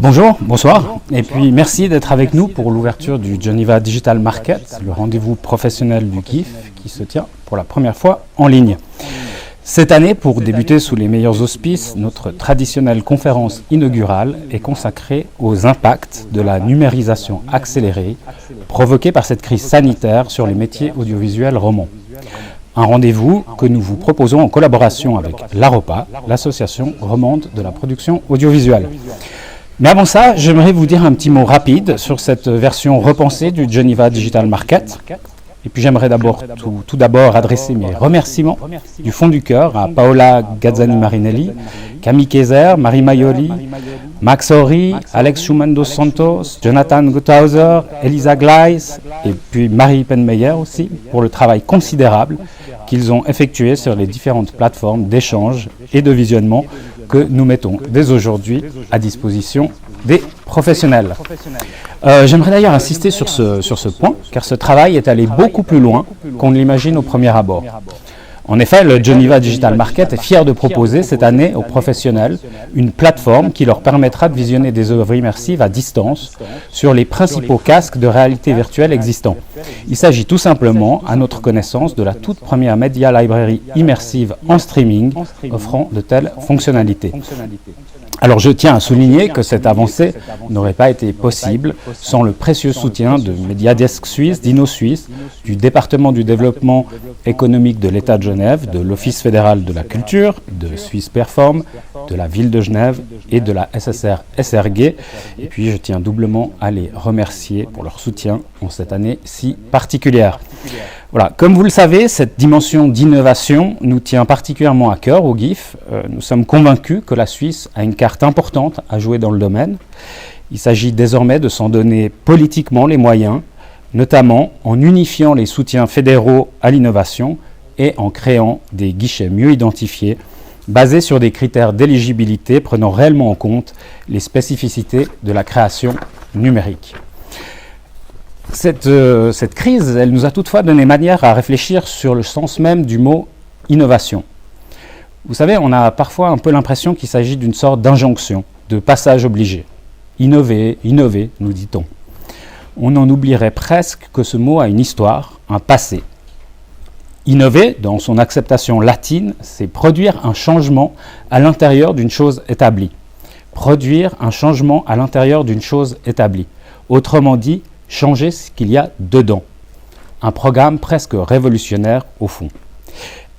Bonjour, bonsoir, et puis merci d'être avec nous pour l'ouverture du Geneva Digital Market, le rendez-vous professionnel du GIF qui se tient pour la première fois en ligne. Cette année, pour débuter sous les meilleurs auspices, notre traditionnelle conférence inaugurale est consacrée aux impacts de la numérisation accélérée provoquée par cette crise sanitaire sur les métiers audiovisuels romans. Un rendez-vous que nous vous proposons en collaboration avec l'AROPA, l'association romande de la production audiovisuelle. Mais avant ça, j'aimerais vous dire un petit mot rapide sur cette version repensée du Geneva Digital Market. Et puis j'aimerais tout d'abord adresser mes remerciements du fond du cœur à Paola Gazzani-Marinelli, Camille Kayser, Marie Maioli, Max Horry, Alex Schumann dos Santos, Jonathan Guthauser, Elisa Gleis et puis Marie Penmeyer aussi pour le travail considérable qu'ils ont effectué sur les différentes plateformes d'échange et de visionnement que nous mettons dès aujourd'hui à disposition des professionnels. J'aimerais d'ailleurs insister sur ce point, car ce travail est allé beaucoup plus loin qu'on ne l'imagine au premier abord. En effet, le Geneva Digital Market est fier de proposer cette année aux professionnels une plateforme qui leur permettra de visionner des œuvres immersives à distance sur les principaux casques de réalité virtuelle existants. Il s'agit tout simplement, à notre connaissance, de la toute première Media Library immersive en streaming offrant de telles fonctionnalités. Alors je tiens à souligner que cette avancée n'aurait pas été possible sans le précieux soutien de Mediadesk Suisse, d'InnoSuisse, du département du développement économique de l'État de Genève, de l'Office fédéral de la culture, de Suisse Perform, de la ville de Genève et de la SSR SRG. Et puis je tiens doublement à les remercier pour leur soutien en cette année si particulière. Voilà, comme vous le savez, cette dimension d'innovation nous tient particulièrement à cœur au GIF. Nous sommes convaincus que la Suisse a une carte importante à jouer dans le domaine. Il s'agit désormais de s'en donner politiquement les moyens, notamment en unifiant les soutiens fédéraux à l'innovation et en créant des guichets mieux identifiés, basés sur des critères d'éligibilité prenant réellement en compte les spécificités de la création numérique. Cette crise, elle nous a toutefois donné manière à réfléchir sur le sens même du mot innovation. Vous savez, on a parfois un peu l'impression qu'il s'agit d'une sorte d'injonction, de passage obligé. Innover, innover, nous dit-on. On en oublierait presque que ce mot a une histoire, un passé. Innover, dans son acceptation latine, c'est produire un changement à l'intérieur d'une chose établie. Produire un changement à l'intérieur d'une chose établie. Autrement dit, changer ce qu'il y a dedans. Un programme presque révolutionnaire au fond.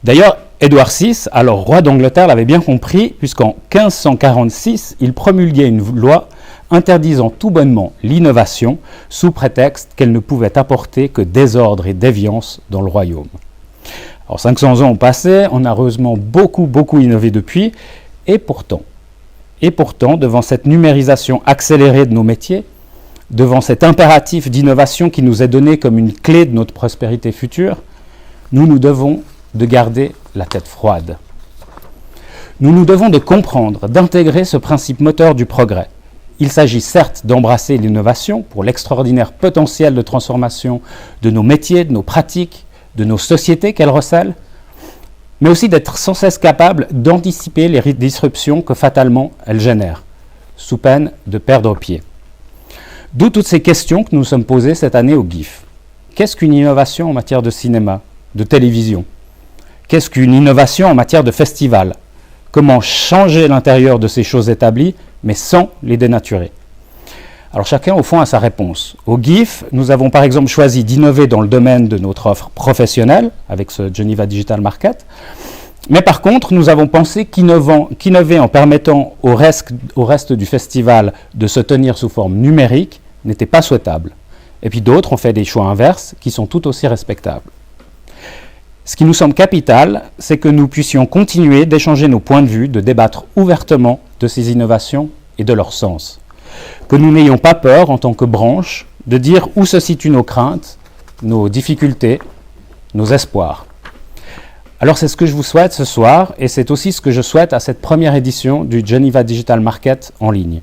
D'ailleurs, Édouard VI, alors roi d'Angleterre, l'avait bien compris, puisqu'en 1546, il promulguait une loi interdisant tout bonnement l'innovation, sous prétexte qu'elle ne pouvait apporter que désordre et déviance dans le royaume. Alors 500 ans ont passé, on a heureusement beaucoup innové depuis, et pourtant, devant cette numérisation accélérée de nos métiers, devant cet impératif d'innovation qui nous est donné comme une clé de notre prospérité future, nous devons de garder la tête froide. Nous devons de comprendre, d'intégrer ce principe moteur du progrès. Il s'agit certes d'embrasser l'innovation pour l'extraordinaire potentiel de transformation de nos métiers, de nos pratiques, de nos sociétés qu'elle recèle, mais aussi d'être sans cesse capable d'anticiper les disruptions que fatalement elle génère, sous peine de perdre pied. D'où toutes ces questions que nous nous sommes posées cette année au GIF. Qu'est-ce qu'une innovation en matière de cinéma, de télévision ? Qu'est-ce qu'une innovation en matière de festival ? Comment changer l'intérieur de ces choses établies, mais sans les dénaturer ? Alors chacun, au fond, a sa réponse. Au GIF, nous avons par exemple choisi d'innover dans le domaine de notre offre professionnelle, avec ce Geneva Digital Market. Mais par contre, nous avons pensé qu'innover en permettant au reste du festival de se tenir sous forme numérique n'était pas souhaitable. Et puis d'autres ont fait des choix inverses qui sont tout aussi respectables. Ce qui nous semble capital, c'est que nous puissions continuer d'échanger nos points de vue, de débattre ouvertement de ces innovations et de leur sens. Que nous n'ayons pas peur, en tant que branche, de dire où se situent nos craintes, nos difficultés, nos espoirs. Alors c'est ce que je vous souhaite ce soir, et c'est aussi ce que je souhaite à cette première édition du Geneva Digital Market en ligne.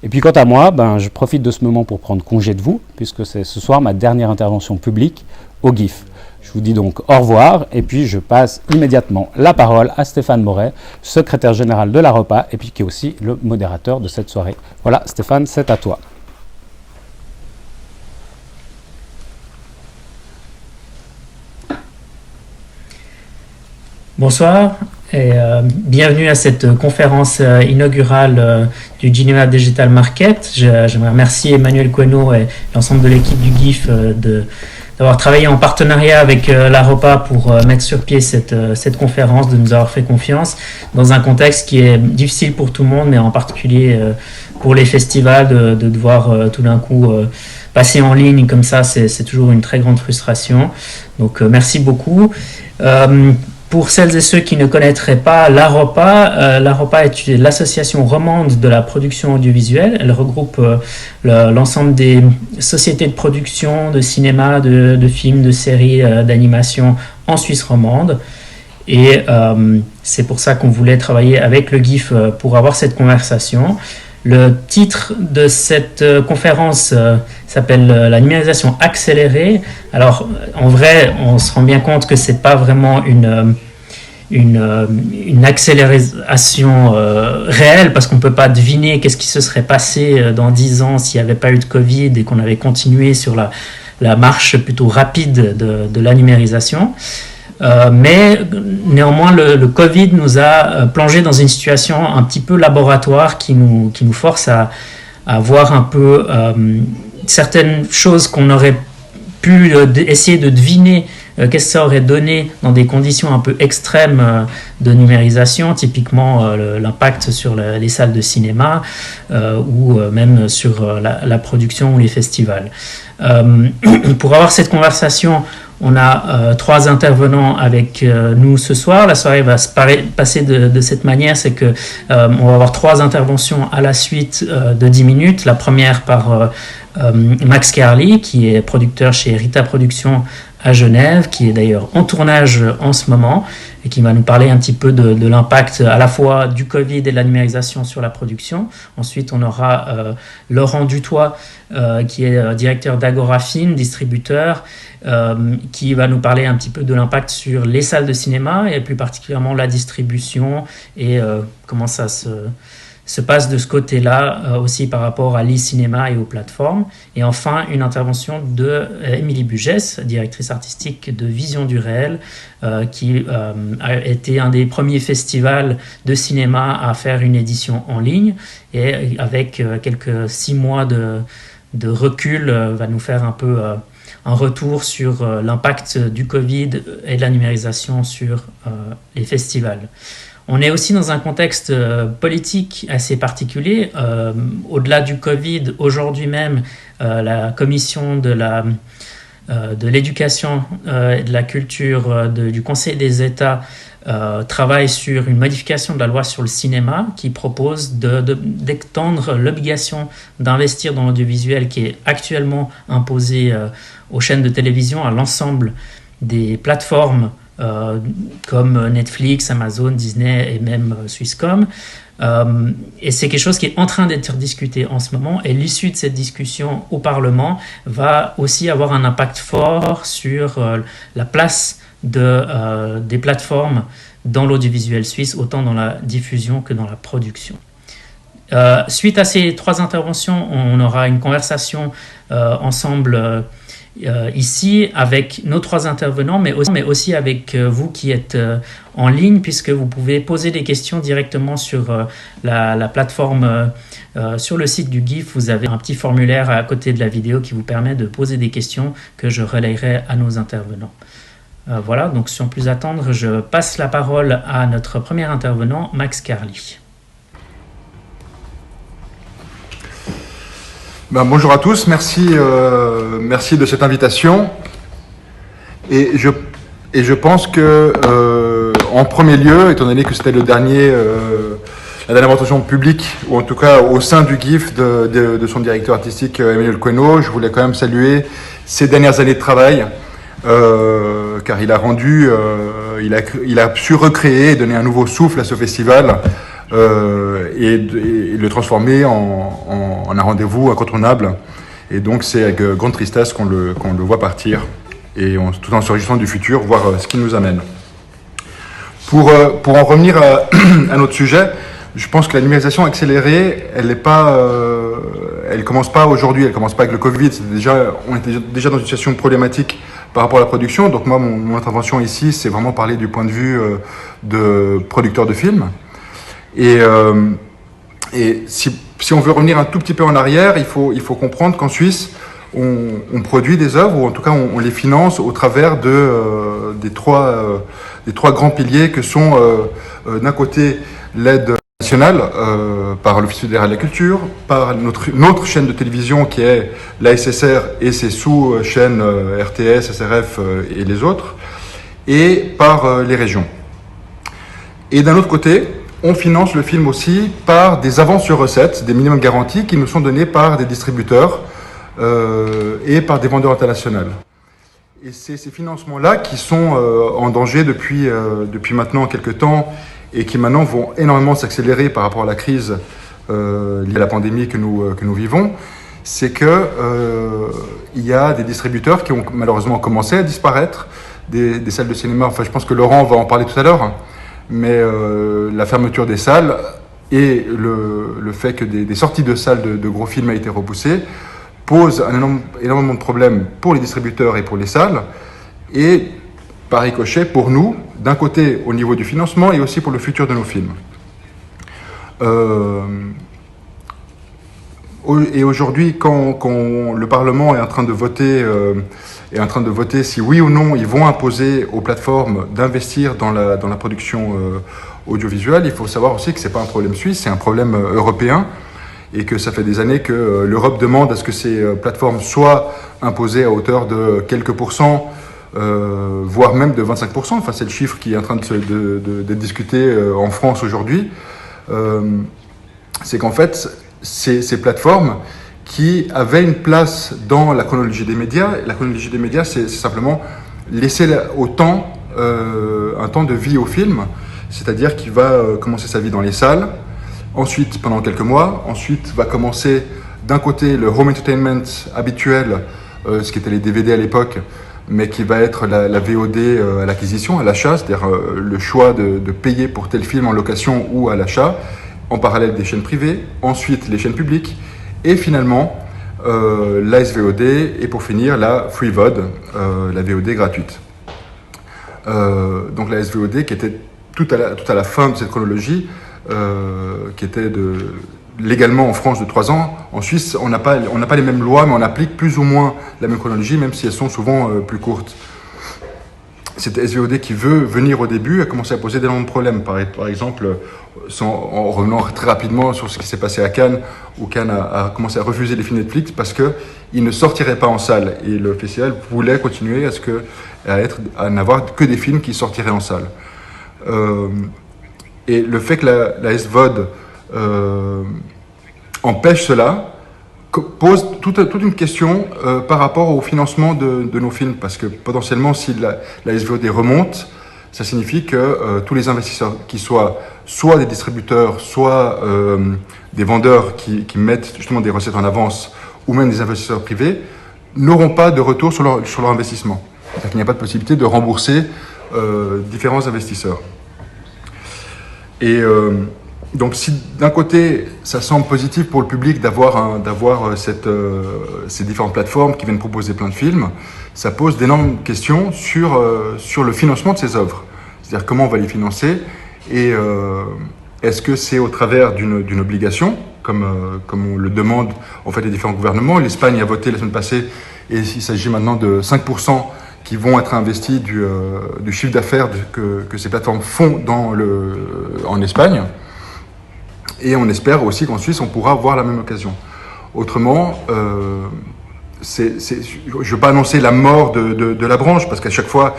Et puis quant à moi, je profite de ce moment pour prendre congé de vous, puisque c'est ce soir ma dernière intervention publique au GIF. Je Je vous dis donc au revoir et puis je passe immédiatement la parole à Stéphane Moret, secrétaire général de l'AROPA et puis qui est aussi le modérateur de cette soirée. Voilà Stéphane, c'est à toi. Bonsoir et bienvenue à cette conférence inaugurale du Geneva Digital Market. J'aimerais remercier Emmanuel Coenot et l'ensemble de l'équipe du GIF d'avoir travaillé en partenariat avec l'AROPA pour mettre sur pied cette conférence, de nous avoir fait confiance dans un contexte qui est difficile pour tout le monde, mais en particulier pour les festivals, de devoir tout d'un coup passer en ligne comme ça, c'est toujours une très grande frustration. Donc merci beaucoup. Pour celles et ceux qui ne connaîtraient pas l'AROPA, l'AROPA est l'association romande de la production audiovisuelle. Elle regroupe l'ensemble des sociétés de production, de cinéma, de films, de séries, d'animation en Suisse romande. Et c'est pour ça qu'on voulait travailler avec le GIF pour avoir cette conversation. Le titre de cette conférence s'appelle la numérisation accélérée. Alors, en vrai, on se rend bien compte que c'est pas vraiment une accélération réelle, parce qu'on peut pas deviner qu'est-ce qui se serait passé dans 10 ans s'il n'y avait pas eu de Covid et qu'on avait continué sur la marche plutôt rapide de la numérisation. Mais néanmoins, le Covid nous a plongé dans une situation un petit peu laboratoire qui nous force à voir un peu certaines choses qu'on aurait pu essayer de deviner qu'est-ce que ça aurait donné dans des conditions un peu extrêmes de numérisation, typiquement l'impact sur les salles de cinéma ou même sur la production ou les festivals. Pour avoir cette conversation, on a 3 intervenants avec nous ce soir. La soirée va se passer de cette manière, c'est que on va avoir 3 interventions à la suite de 10 minutes. La première par Max Carly, qui est producteur chez Rita Productions à Genève, qui est d'ailleurs en tournage en ce moment et qui va nous parler un petit peu de l'impact à la fois du Covid et de la numérisation sur la production. Ensuite, on aura Laurent Dutoit, qui est directeur d'Agorafilm, distributeur, qui va nous parler un petit peu de l'impact sur les salles de cinéma et plus particulièrement la distribution et comment ça se passe de ce côté-là aussi par rapport à l'e-cinéma et aux plateformes. Et enfin, une intervention de Émilie Bugès, directrice artistique de Vision du Réel, qui a été un des premiers festivals de cinéma à faire une édition en ligne et avec quelques 6 mois de recul va nous faire un peu un retour sur l'impact du Covid et de la numérisation sur les festivals. On est aussi dans un contexte politique assez particulier. Au-delà du Covid, aujourd'hui même, la commission de l'éducation et de la culture du Conseil des États travaille sur une modification de la loi sur le cinéma qui propose d'étendre l'obligation d'investir dans l'audiovisuel qui est actuellement imposée aux chaînes de télévision à l'ensemble des plateformes comme Netflix, Amazon, Disney et même Swisscom. Et c'est quelque chose qui est en train d'être discuté en ce moment, et l'issue de cette discussion au Parlement va aussi avoir un impact fort sur la place des plateformes dans l'audiovisuel suisse, autant dans la diffusion que dans la production. Suite à ces 3 interventions, on aura une conversation ensemble ici avec nos 3 intervenants, mais aussi avec vous qui êtes en ligne, puisque vous pouvez poser des questions directement sur la plateforme. Sur le site du GIF, vous avez un petit formulaire à côté de la vidéo qui vous permet de poser des questions que je relayerai à nos intervenants. Voilà, donc sans plus attendre, je passe la parole à notre premier intervenant, Max Carly. Bonjour à tous, merci de cette invitation. Et je pense que, en premier lieu, étant donné que c'était la dernière présentation publique, ou en tout cas au sein du GIF de son directeur artistique Emmanuel Coenot, je voulais quand même saluer ses dernières années de travail, car il a su recréer et donner un nouveau souffle à ce festival. Et le transformer en un rendez-vous incontournable. Et donc c'est avec grande tristesse qu'on le voit partir. tout en se réjouissant du futur, voir ce qu'il nous amène. Pour en revenir à notre sujet, je pense que la numérisation accélérée, elle commence pas aujourd'hui, elle commence pas avec le Covid. On était déjà dans une situation problématique par rapport à la production. Donc moi, mon intervention ici, c'est vraiment parler du point de vue de producteur de films. Et si on veut revenir un tout petit peu en arrière, il faut comprendre qu'en Suisse, on produit des œuvres, ou en tout cas on les finance au travers des trois grands piliers que sont d'un côté l'aide nationale par l'Office fédéral de la culture, par notre chaîne de télévision qui est la SSR et ses sous-chaînes RTS, SRF et les autres, et par les régions. Et d'un autre côté, on finance le film aussi par des avances sur recettes, des minimums garantis qui nous sont donnés par des distributeurs et par des vendeurs internationaux. Et c'est ces financements-là qui sont en danger depuis maintenant quelques temps et qui maintenant vont énormément s'accélérer par rapport à la crise liée à la pandémie que nous vivons. C'est que il y a des distributeurs qui ont malheureusement commencé à disparaître des salles de cinéma. Enfin, je pense que Laurent va en parler tout à l'heure, mais la fermeture des salles et le fait que des sorties de salles de gros films a été repoussées pose énormément de problèmes pour les distributeurs et pour les salles, et par ricochet pour nous, d'un côté au niveau du financement et aussi pour le futur de nos films. Et aujourd'hui, quand le Parlement est en train de voter si oui ou non ils vont imposer aux plateformes d'investir dans la production audiovisuelle, il faut savoir aussi que c'est pas un problème suisse, c'est un problème européen, et que ça fait des années que l'Europe demande à ce que ces plateformes soient imposées à hauteur de quelques pourcents, voire même de 25%. Enfin, c'est le chiffre qui est en train d'être discuté en France aujourd'hui. C'est qu'en fait, ces plateformes qui avaient une place dans la chronologie des médias, la chronologie des médias, c'est simplement laisser un temps de vie au film, c'est-à-dire qu'il va commencer sa vie dans les salles, ensuite pendant quelques mois, ensuite va commencer d'un côté le home entertainment habituel, ce qui était les DVD à l'époque, mais qui va être la VOD à l'acquisition, à l'achat, c'est-à-dire le choix de payer pour tel film en location ou à l'achat, en parallèle des chaînes privées, ensuite les chaînes publiques, et finalement la SVOD, et pour finir la Free VOD, la VOD gratuite. Donc la SVOD qui était tout à la fin de cette chronologie, qui était légalement en France de 3 ans. En Suisse, on n'a pas les mêmes lois, mais on applique plus ou moins la même chronologie, même si elles sont souvent plus courtes. Cette SVOD qui veut venir au début a commencé à poser d'énormes problèmes. Par exemple, en revenant très rapidement sur ce qui s'est passé à Cannes, où Cannes a commencé à refuser les films Netflix parce qu'ils ne sortiraient pas en salle. Et le festival voulait continuer à n'avoir que des films qui sortiraient en salle. Et le fait que la SVOD empêche cela pose toute une question par rapport au financement de nos films, parce que potentiellement si la SVOD remonte, ça signifie que tous les investisseurs qui soient soit des distributeurs, soit des vendeurs qui mettent justement des recettes en avance, ou même des investisseurs privés, n'auront pas de retour sur leur investissement. C'est-à-dire qu'il n'y a pas de possibilité de rembourser différents investisseurs. Et donc si d'un côté ça semble positif pour le public d'avoir ces différentes plateformes qui viennent proposer plein de films, ça pose d'énormes questions sur le financement de ces œuvres. C'est-à-dire comment on va les financer, et est-ce que c'est au travers d'une obligation, comme on le demande en fait les différents gouvernements. L'Espagne a voté la semaine passée, et il s'agit maintenant de 5% qui vont être investis du chiffre d'affaires que ces plateformes font en Espagne. Et on espère aussi qu'en Suisse, on pourra avoir la même occasion. Autrement, je ne veux pas annoncer la mort de la branche, parce qu'à chaque fois,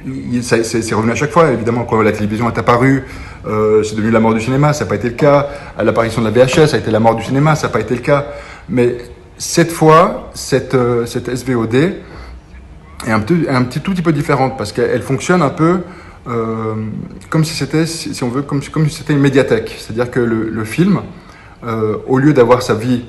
c'est revenu à chaque fois. Évidemment, quand la télévision est apparue, c'est devenu la mort du cinéma, ça n'a pas été le cas. À l'apparition de la VHS, ça a été la mort du cinéma, ça n'a pas été le cas. Mais cette fois, cette SVOD est un tout petit peu différente, parce qu'elle fonctionne un peu comme si c'était, si on veut, comme si c'était une médiathèque. C'est-à-dire que le film, au lieu d'avoir sa vie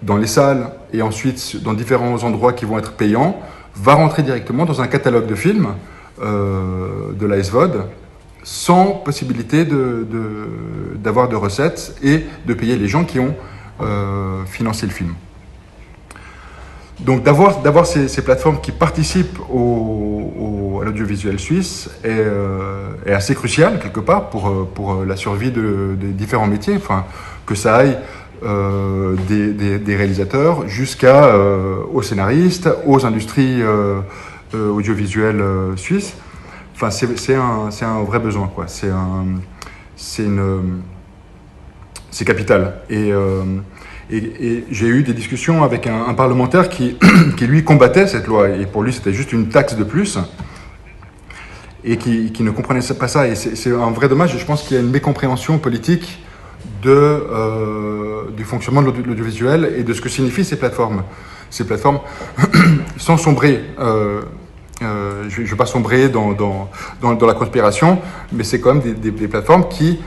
dans les salles et ensuite dans différents endroits qui vont être payants, va rentrer directement dans un catalogue de films de la SVOD sans possibilité d'avoir de recettes et de payer les gens qui ont financé le film. Donc d'avoir ces plateformes qui participent à l'audiovisuel suisse est assez crucial quelque part pour la survie des différents métiers, enfin, que ça aille des réalisateurs aux scénaristes, aux industries audiovisuelles suisses. Enfin, c'est un vrai besoin, quoi. C'est capital. Et j'ai eu des discussions avec un parlementaire qui lui combattait cette loi, et pour lui c'était juste une taxe de plus, et qui ne comprenait pas ça. Et c'est un vrai dommage, et je pense qu'il y a une mécompréhension politique du fonctionnement de l'audiovisuel et de ce que signifient ces plateformes. Ces plateformes, sans sombrer, je ne vais pas sombrer dans la conspiration, mais c'est quand même des plateformes qui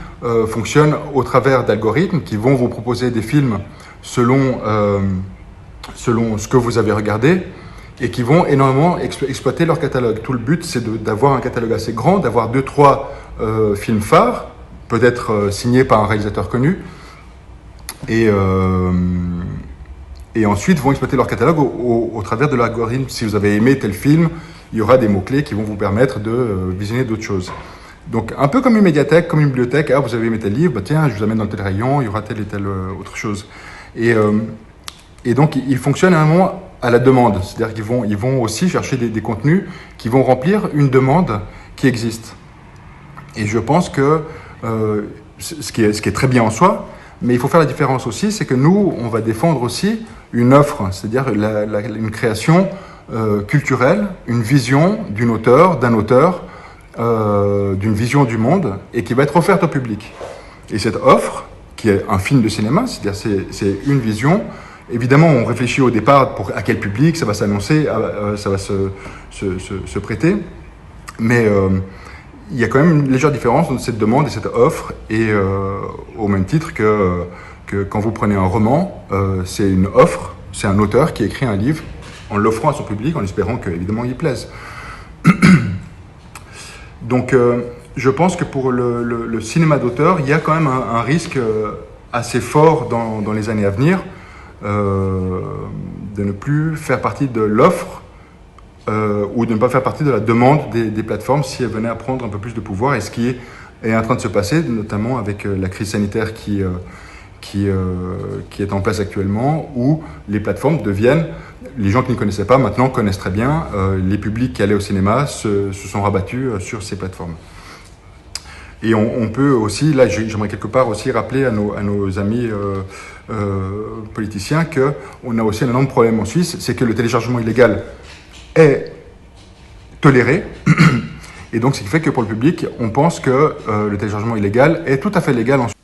fonctionnent au travers d'algorithmes qui vont vous proposer des films selon ce que vous avez regardé, et qui vont énormément exploiter leur catalogue. Tout le but, c'est d'avoir un catalogue assez grand, d'avoir 2-3 films phares, peut-être signés par un réalisateur connu, et ensuite vont exploiter leur catalogue au travers de l'algorithme. Si vous avez aimé tel film, il y aura des mots-clés qui vont vous permettre de visionner d'autres choses. Donc un peu comme une médiathèque, comme une bibliothèque. Ah, vous avez aimé tel livre, bah, tiens, je vous amène dans tel rayon, il y aura telle et telle autre chose. Et donc, ils fonctionnent vraiment à la demande. C'est-à-dire qu'ils vont aussi chercher des contenus qui vont remplir une demande qui existe. Et je pense que ce qui est très bien en soi, mais il faut faire la différence aussi, c'est que nous, on va défendre aussi une offre, c'est-à-dire une création culturelle, une vision d'un auteur, d'une vision du monde, et qui va être offerte au public. Et cette offre, qui est un film de cinéma, c'est-à-dire c'est une vision. Évidemment, on réfléchit au départ à quel public ça va s'annoncer, ça va se prêter, mais il y a quand même une légère différence entre cette demande et cette offre, et au même titre que quand vous prenez un roman, c'est une offre, c'est un auteur qui écrit un livre en l'offrant à son public, en espérant qu'évidemment il plaise. Donc, je pense que pour le cinéma d'auteur, il y a quand même un risque assez fort dans les années à venir de ne plus faire partie de l'offre ou de ne pas faire partie de la demande des plateformes si elles venaient à prendre un peu plus de pouvoir, et ce qui est en train de se passer, notamment avec la crise sanitaire qui est en place actuellement, où les plateformes deviennent, les gens qui ne connaissaient pas maintenant connaissent très bien, les publics qui allaient au cinéma se sont rabattus sur ces plateformes. Et on peut aussi, là j'aimerais quelque part aussi rappeler à nos amis politiciens qu'on a aussi un énorme problème en Suisse, c'est que le téléchargement illégal est toléré, et donc ce qui fait que pour le public, on pense que le téléchargement illégal est tout à fait légal en Suisse.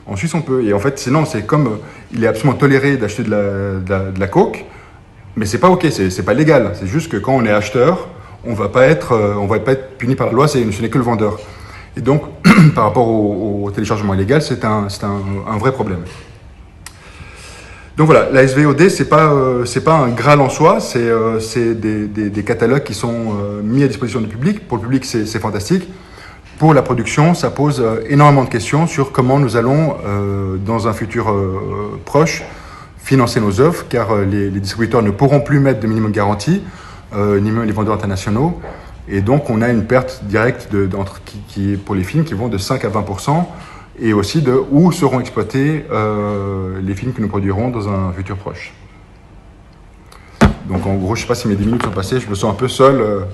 En Suisse, on peut. Et en fait, sinon, c'est comme il est absolument toléré d'acheter de la coke, mais c'est pas ok, c'est pas légal. C'est juste que quand on est acheteur, on va pas être puni par la loi. Ce n'est que le vendeur. Et donc, par rapport au téléchargement illégal, c'est un vrai problème. Donc voilà, la SVOD, c'est pas un Graal en soi. C'est des catalogues qui sont mis à disposition du public. Pour le public, c'est fantastique. Pour la production, ça pose énormément de questions sur comment nous allons, dans un futur proche, financer nos œuvres, car les distributeurs ne pourront plus mettre de minimum garantie, ni même les vendeurs internationaux. Et donc, on a une perte directe qui pour les films qui vont de 5 à 20%, et aussi de où seront exploités les films que nous produirons dans un futur proche. Donc, en gros, je ne sais pas si mes 10 minutes sont passées, je me sens un peu seul.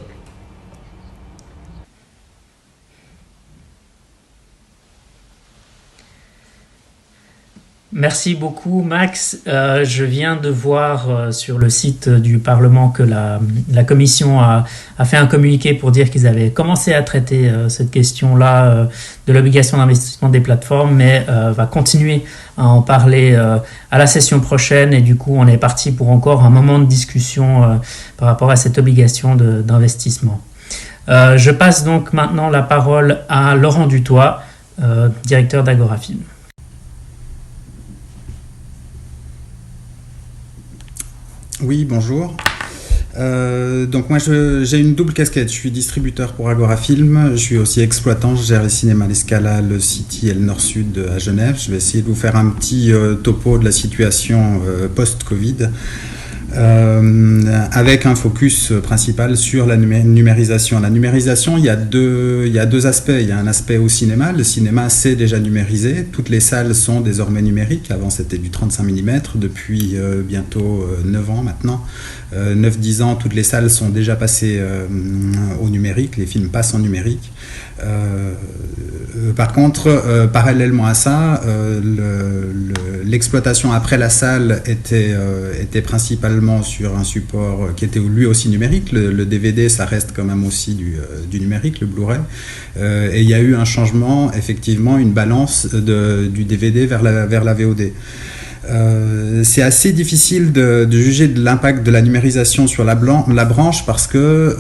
Merci beaucoup, Max. Je viens de voir sur le site du Parlement que la Commission a fait un communiqué pour dire qu'ils avaient commencé à traiter cette question-là de l'obligation d'investissement des plateformes, mais va continuer à en parler à la session prochaine. Et du coup, on est parti pour encore un moment de discussion par rapport à cette obligation d'investissement. Je passe donc maintenant la parole à Laurent Dutoit, directeur d'Agorafilm. Oui, bonjour. Donc moi j'ai une double casquette, je suis distributeur pour Agora Film, je suis aussi exploitant, je gère les cinémas Le Scala, le City et le Nord-Sud à Genève. Je vais essayer de vous faire un petit topo de la situation post-Covid. Avec un focus principal sur la numérisation. La numérisation, il y a deux aspects. Il y a un aspect au cinéma. Le cinéma, c'est déjà numérisé. Toutes les salles sont désormais numériques. Avant, c'était du 35 mm. Depuis bientôt 9 ans maintenant, 9-10 ans, toutes les salles sont déjà passées au numérique. Les films passent en numérique. Par contre, parallèlement à ça, l'exploitation après la salle était principalement sur un support qui était lui aussi numérique. Le DVD, ça reste quand même aussi du numérique, le Blu-ray. Et il y a eu un changement, effectivement, une balance du DVD vers la VOD. C'est assez difficile de juger de l'impact de la numérisation sur la branche parce que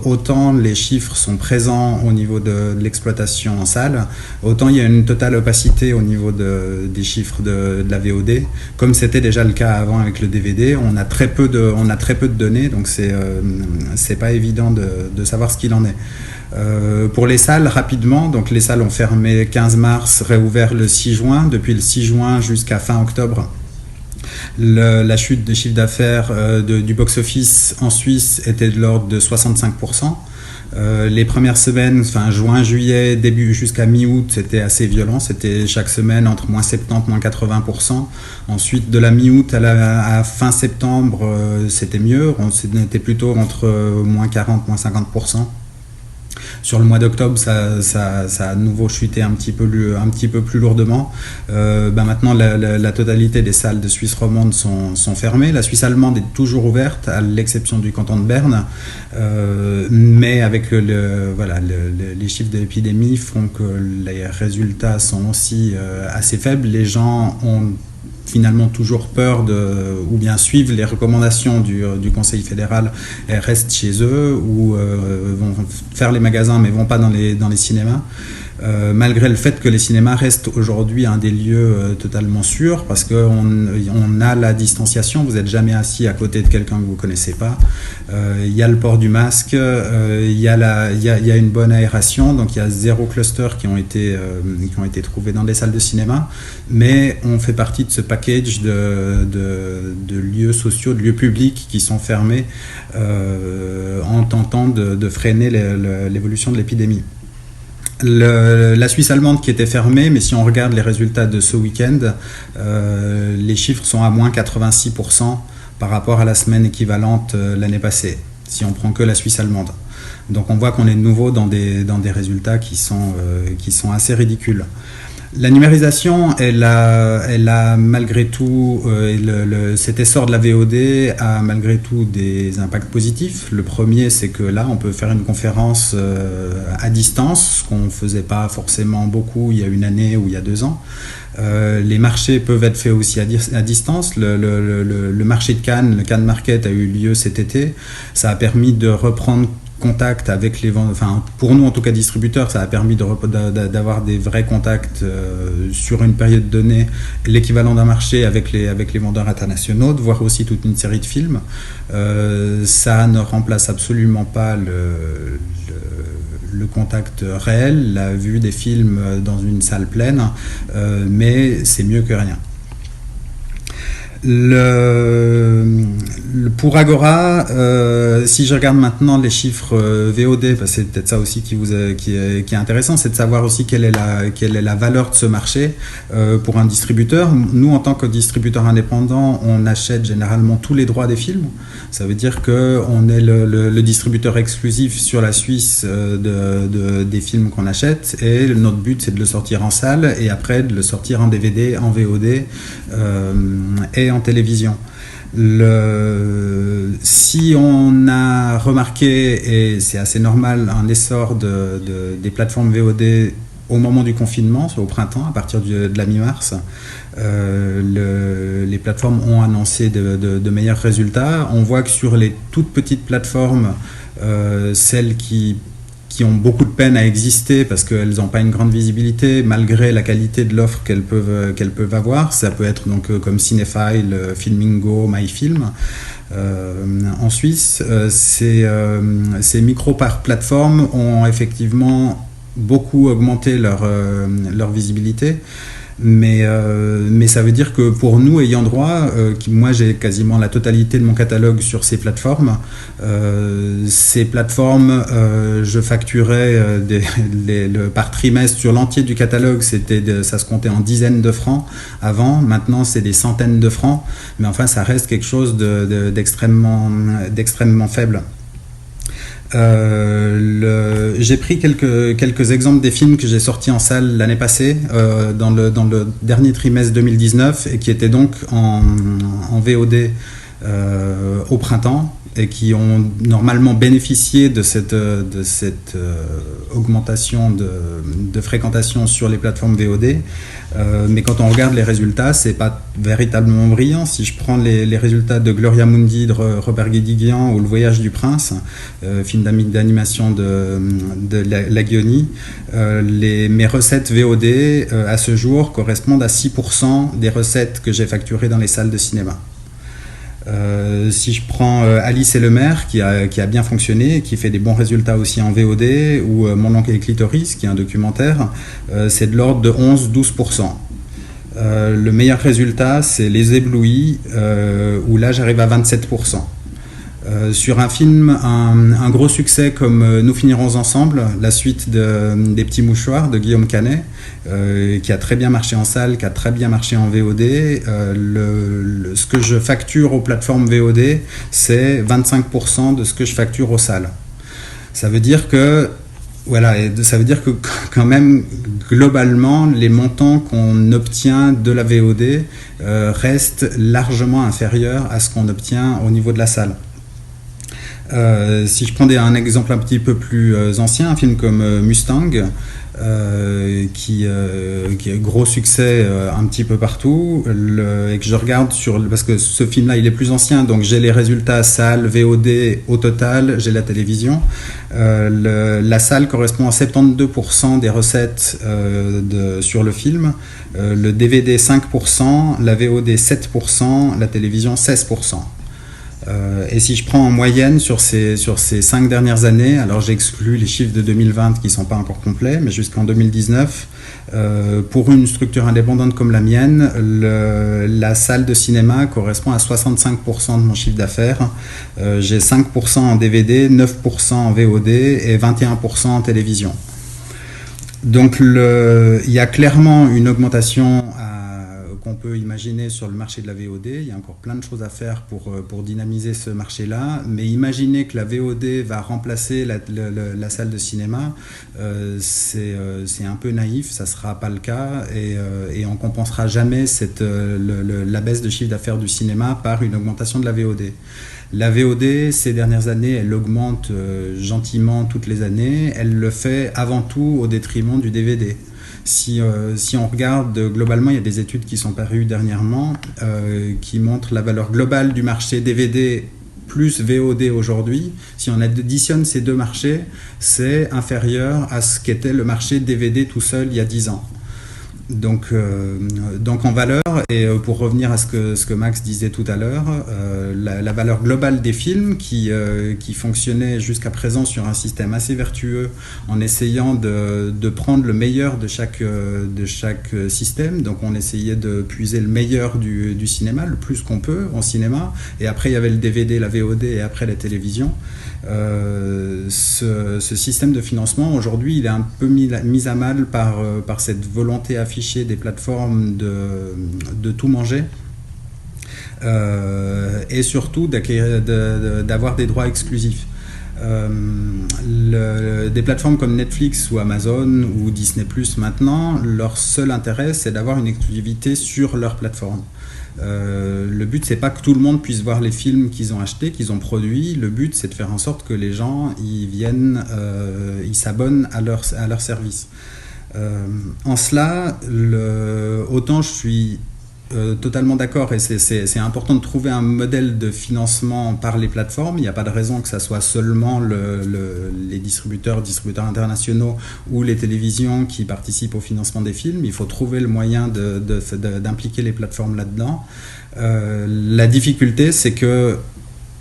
autant les chiffres sont présents au niveau de l'exploitation en salle, autant il y a une totale opacité au niveau des chiffres de la VOD, comme c'était déjà le cas avant avec le DVD. On a très peu de données, donc c'est pas évident de savoir ce qu'il en est. Pour les salles, rapidement, donc les salles ont fermé 15 mars, réouvert le 6 juin. Depuis le 6 juin jusqu'à fin octobre, la chute des chiffres d'affaires du box-office en Suisse était de l'ordre de 65%. Les premières semaines, enfin juin, juillet, début jusqu'à mi-août, c'était assez violent. C'était chaque semaine entre moins 70, moins 80%. Ensuite, de la mi-août à fin septembre, c'était mieux. On était plutôt entre moins 40, moins 50%. Sur le mois d'octobre, ça a à nouveau chuté un petit peu plus lourdement. Maintenant, la totalité des salles de Suisse romande sont fermées. La Suisse allemande est toujours ouverte, à l'exception du canton de Berne. Mais avec les chiffres de l'épidémie font que les résultats sont aussi assez faibles. Les gens ont finalement toujours peur ou bien suivent les recommandations du Conseil fédéral et restent chez eux ou vont faire les magasins mais vont pas dans les cinémas. Malgré le fait que les cinémas restent aujourd'hui un des lieux totalement sûrs parce qu'on a la distanciation, vous n'êtes jamais assis à côté de quelqu'un que vous ne connaissez pas, il y a le port du masque, il y a une bonne aération, donc il y a 0 cluster qui ont été trouvés dans des salles de cinéma, mais on fait partie de ce package de lieux sociaux, de lieux publics qui sont fermés en tentant de freiner l'évolution de l'épidémie. La Suisse allemande qui était fermée, mais si on regarde les résultats de ce week-end, les chiffres sont à moins 86% par rapport à la semaine équivalente l'année passée, si on prend que la Suisse allemande. Donc on voit qu'on est de nouveau dans des résultats qui sont assez ridicules. La numérisation, elle a malgré tout, cet essor de la VOD a malgré tout des impacts positifs. Le premier, c'est que là, on peut faire une conférence à distance, ce qu'on ne faisait pas forcément beaucoup il y a une année ou il y a 2 ans. Les marchés peuvent être faits aussi à distance. Le marché de Cannes, le Cannes Market a eu lieu cet été. Ça a permis de reprendre contact avec les vendeurs, enfin pour nous en tout cas distributeurs, ça a permis d'avoir des vrais contacts sur une période donnée, l'équivalent d'un marché avec les vendeurs internationaux, de voir aussi toute une série de films. Ça ne remplace absolument pas le contact réel, la vue des films dans une salle pleine, mais c'est mieux que rien. Pour Agora, si je regarde maintenant les chiffres VOD, parce que c'est peut-être ça aussi qui est intéressant, c'est de savoir aussi quelle est la valeur de ce marché pour un distributeur. Nous, en tant que distributeur indépendant, on achète généralement tous les droits des films. Ça veut dire qu'on est le distributeur exclusif sur la Suisse des films qu'on achète, et notre but c'est de le sortir en salle et après de le sortir en DVD, en VOD et en télévision. Si on a remarqué, et c'est assez normal, un essor des plateformes VOD au moment du confinement, soit au printemps, à partir de la mi-mars, les plateformes ont annoncé de meilleurs résultats. On voit que sur les toutes petites plateformes, celles qui qui ont beaucoup de peine à exister parce qu'elles n'ont pas une grande visibilité malgré la qualité de l'offre qu'elles peuvent avoir. Ça peut être donc comme Cinephile, Filmingo, MyFilm. En Suisse, ces micro-plateformes ont effectivement beaucoup augmenté leur visibilité. Mais ça veut dire que pour nous, ayant droit, moi j'ai quasiment la totalité de mon catalogue sur ces plateformes. Je facturais par trimestre sur l'entier du catalogue, ça se comptait en dizaines de francs avant. Maintenant, c'est des centaines de francs. Mais enfin, ça reste quelque chose d'extrêmement faible. J'ai pris quelques exemples des films que j'ai sortis en salle l'année passée, dans le dernier trimestre 2019, et qui étaient donc en VOD au printemps, et qui ont normalement bénéficié de cette augmentation de fréquentation sur les plateformes VOD. Mais quand on regarde les résultats, c'est pas véritablement brillant. Si je prends les résultats de Gloria Mundi de Robert Guédiguian ou Le Voyage du Prince, film d'animation de Lagioni, mes recettes VOD à ce jour correspondent à 6% des recettes que j'ai facturées dans les salles de cinéma. Si je prends Alice et le maire qui a bien fonctionné et qui fait des bons résultats aussi en VOD, ou Mon oncle et Clitoris qui est un documentaire, c'est de l'ordre de 11-12%. Le meilleur résultat, c'est Les Éblouis, où là j'arrive à 27%. Sur un film, un gros succès comme Nous finirons ensemble, la suite des Petits Mouchoirs de Guillaume Canet, qui a très bien marché en salle, qui a très bien marché en VOD. Ce que je facture aux plateformes VOD, c'est 25% de ce que je facture aux salles. Ça veut dire que quand même, globalement, les montants qu'on obtient de la VOD restent largement inférieurs à ce qu'on obtient au niveau de la salle. Si je prends un exemple un petit peu plus ancien, un film comme Mustang, qui a gros succès un petit peu partout, et que je regarde parce que ce film-là il est plus ancien, donc j'ai les résultats salle, VOD au total, j'ai la télévision. La salle correspond à 72% des recettes sur le film, le DVD 5%, la VOD 7%, la télévision 16%. Et si je prends en moyenne sur ces 5 dernières années, alors j'exclus les chiffres de 2020 qui ne sont pas encore complets, mais jusqu'en 2019, pour une structure indépendante comme la mienne, la salle de cinéma correspond à 65% de mon chiffre d'affaires. J'ai 5% en DVD, 9% en VOD et 21% en télévision. Donc il y a clairement une augmentation qu'on peut imaginer sur le marché de la VOD. Il y a encore plein de choses à faire pour dynamiser ce marché-là, mais imaginer que la VOD va remplacer la salle de cinéma, c'est un peu naïf, ça ne sera pas le cas, et on ne compensera jamais la baisse de chiffre d'affaires du cinéma par une augmentation de la VOD. La VOD, ces dernières années, elle augmente gentiment toutes les années, elle le fait avant tout au détriment du DVD. Si on regarde globalement, il y a des études qui sont parues dernièrement qui montrent la valeur globale du marché DVD plus VOD aujourd'hui. Si on additionne ces deux marchés, c'est inférieur à ce qu'était le marché DVD tout seul il y a 10 ans. Donc en valeur, et pour revenir à ce que Max disait tout à l'heure, la valeur globale des films qui fonctionnait jusqu'à présent sur un système assez vertueux en essayant de prendre le meilleur de chaque système. Donc on essayait de puiser le meilleur du cinéma, le plus qu'on peut en cinéma, et après il y avait le DVD, la VOD et après la télévision. Ce système de financement aujourd'hui il est un peu mis à mal par cette volonté affichée des plateformes de tout manger, et surtout d'avoir des droits exclusifs. Des plateformes comme Netflix ou Amazon ou Disney+ maintenant, leur seul intérêt c'est d'avoir une exclusivité sur leur plateforme. Le but c'est pas que tout le monde puisse voir les films qu'ils ont achetés, qu'ils ont produits. Le but c'est de faire en sorte que les gens ils s'abonnent à leur service. En cela, autant je suis totalement d'accord, et c'est important de trouver un modèle de financement par les plateformes. Il n'y a pas de raison que ça soit seulement les distributeurs internationaux ou les télévisions qui participent au financement des films. Il faut trouver le moyen d'impliquer les plateformes là-dedans. La difficulté, c'est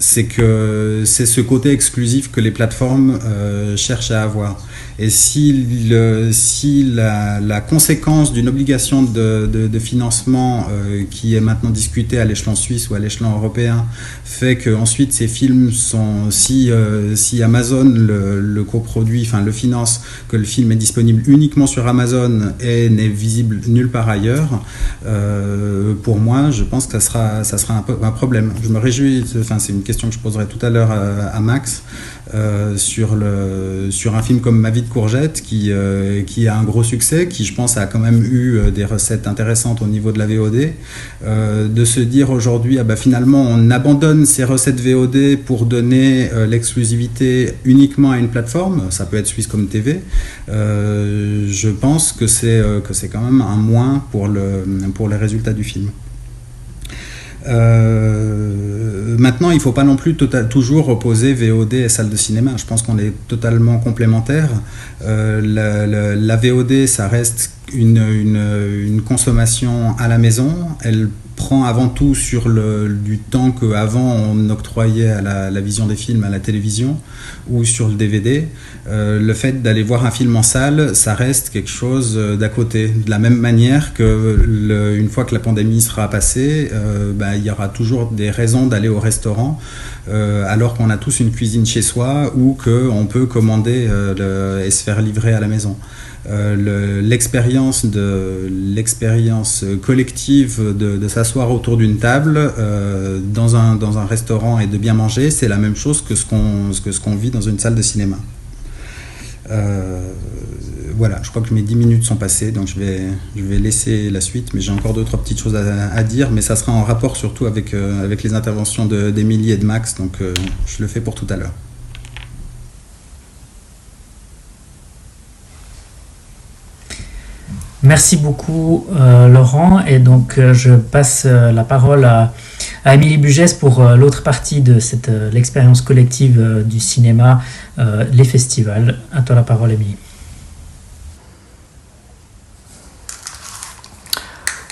c'est ce côté exclusif que les plateformes cherchent à avoir. Et si la conséquence d'une obligation de financement qui est maintenant discutée à l'échelon suisse ou à l'échelon européen fait qu'ensuite ces films sont, si Amazon le coproduit, enfin le finance, que le film est disponible uniquement sur Amazon et n'est visible nulle part ailleurs, pour moi, je pense que ça sera un problème. Je me réjouis, enfin c'est une question que je poserai tout à l'heure à Max, sur un film comme Ma vie de courgette qui a un gros succès, qui je pense a quand même eu des recettes intéressantes au niveau de la VOD, de se dire aujourd'hui finalement on abandonne ces recettes VOD pour donner l'exclusivité uniquement à une plateforme, ça peut être Swisscom TV, je pense que c'est quand même un moins pour les résultats du film. Maintenant, il ne faut pas non plus toujours opposer VOD et salle de cinéma. Je pense qu'on est totalement complémentaires. La VOD, ça reste une consommation à la maison. Elle prend avant tout sur du temps qu'avant on octroyait à la vision des films à la télévision ou sur le DVD. Le fait d'aller voir un film en salle, ça reste quelque chose d'à côté. De la même manière que une fois que la pandémie sera passée, il y aura toujours des raisons d'aller au restaurant alors qu'on a tous une cuisine chez soi ou qu'on peut commander et se faire livrer à la maison. L'expérience collective de s'asseoir autour d'une table dans un restaurant et de bien manger, c'est la même chose que ce qu'on vit dans une salle de cinéma. Voilà, je crois que mes 10 minutes sont passées, donc je vais laisser la suite, mais j'ai encore 2-3 petites choses à dire, mais ça sera en rapport surtout avec les interventions d'Émilie et de Max, donc je le fais pour tout à l'heure. Merci beaucoup Laurent, et donc je passe la parole à Émilie Bugès pour l'autre partie de l'expérience collective du cinéma, les festivals. À toi la parole Émilie.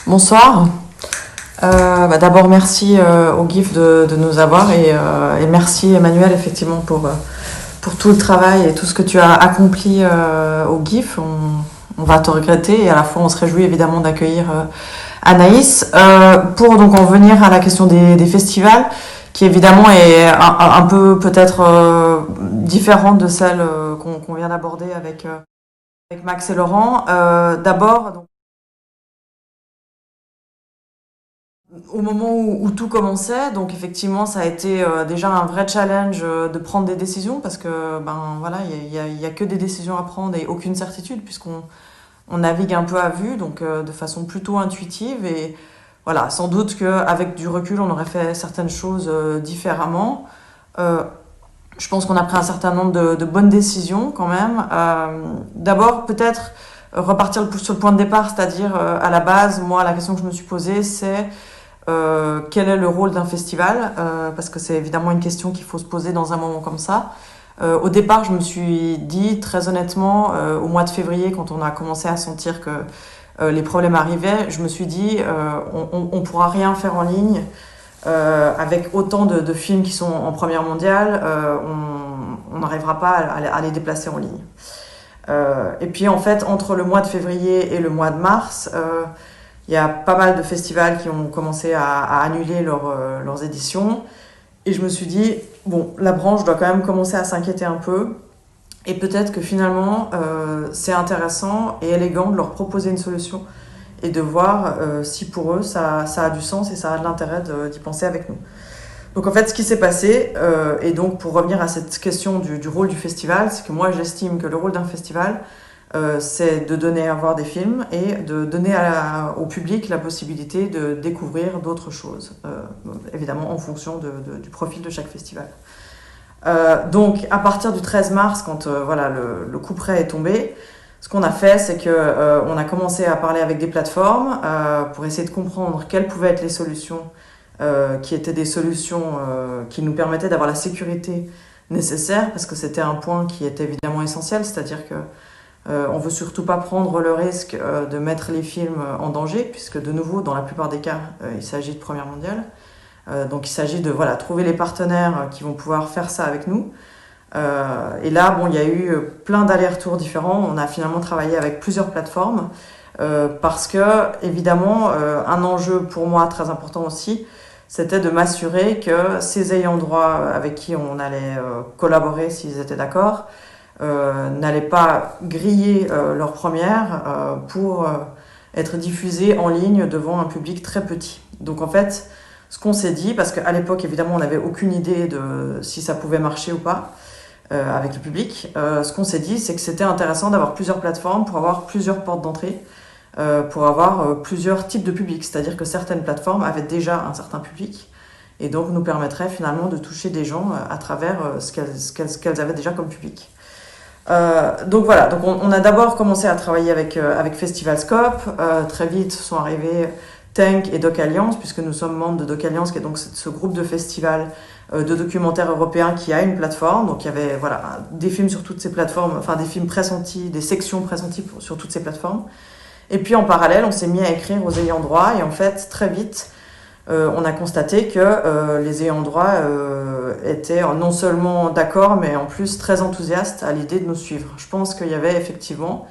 Bonsoir. D'abord merci au GIF de nous avoir et merci Emmanuel effectivement pour tout le travail et tout ce que tu as accompli au GIF. On va te regretter et à la fois on se réjouit évidemment d'accueillir Anaïs. Pour donc en venir à la question des festivals, qui évidemment est un peu peut-être différente de celle qu'on vient d'aborder avec Max et Laurent. D'abord, donc, au moment où tout commençait, donc effectivement ça a été déjà un vrai challenge de prendre des décisions parce que il y a que des décisions à prendre et aucune certitude puisqu'on navigue un peu à vue, donc de façon plutôt intuitive et voilà, sans doute qu'avec du recul on aurait fait certaines choses différemment. Je pense qu'on a pris un certain nombre de bonnes décisions quand même. D'abord peut-être repartir sur le point de départ, c'est-à-dire à la base, moi la question que je me suis posée c'est quel est le rôle d'un festival, parce que c'est évidemment une question qu'il faut se poser dans un moment comme ça. Au départ, je me suis dit, très honnêtement, au mois de février, quand on a commencé à sentir que les problèmes arrivaient, je me suis dit, on pourra rien faire en ligne avec autant de films qui sont en première mondiale, on n'arrivera pas à les déplacer en ligne. Et puis en fait, entre le mois de février et le mois de mars, il y a pas mal de festivals qui ont commencé à annuler leurs éditions. Et je me suis dit, bon, la branche doit quand même commencer à s'inquiéter un peu. Et peut-être que finalement, c'est intéressant et élégant de leur proposer une solution et de voir si pour eux, ça a du sens et ça a de l'intérêt d'y penser avec nous. Donc en fait, ce qui s'est passé, et donc pour revenir à cette question du rôle du festival, c'est que moi, j'estime que le rôle d'un festival, c'est de donner à voir des films et de donner au public la possibilité de découvrir d'autres choses, évidemment en fonction du profil de chaque festival. Donc à partir du 13 mars, quand le coup près est tombé, ce qu'on a fait, c'est que on a commencé à parler avec des plateformes pour essayer de comprendre quelles pouvaient être les solutions qui étaient des solutions qui nous permettaient d'avoir la sécurité nécessaire, parce que c'était un point qui était évidemment essentiel, c'est-à-dire que on veut surtout pas prendre le risque de mettre les films en danger, puisque de nouveau, dans la plupart des cas, il s'agit de Première mondiale. Donc il s'agit de trouver les partenaires qui vont pouvoir faire ça avec nous. Et là, il y a eu plein d'allers-retours différents. On a finalement travaillé avec plusieurs plateformes parce que, évidemment, un enjeu pour moi très important aussi, c'était de m'assurer que ces ayants droit avec qui on allait collaborer, s'ils étaient d'accord, n'allaient pas griller leur première pour être diffusés en ligne devant un public très petit. Donc en fait, ce qu'on s'est dit, parce qu'à l'époque, évidemment, on n'avait aucune idée de si ça pouvait marcher ou pas avec le public, ce qu'on s'est dit, c'est que c'était intéressant d'avoir plusieurs plateformes pour avoir plusieurs portes d'entrée, pour avoir plusieurs types de publics. C'est-à-dire que certaines plateformes avaient déjà un certain public et donc nous permettraient finalement de toucher des gens à travers ce qu'elles avaient déjà comme public. Donc voilà, donc on a d'abord commencé à travailler avec Festival Scope. Très vite sont arrivés Tank et Doc Alliance, puisque nous sommes membres de Doc Alliance, qui est donc ce groupe de festivals de documentaires européens qui a une plateforme. Donc il y avait des films sur toutes ces plateformes, enfin des films pressentis, des sections pressenties sur toutes ces plateformes. Et puis en parallèle, on s'est mis à écrire aux ayants droit, et en fait, très vite, on a constaté que les ayants droit étaient non seulement d'accord, mais en plus très enthousiastes à l'idée de nous suivre. Je pense qu'il y avait effectivement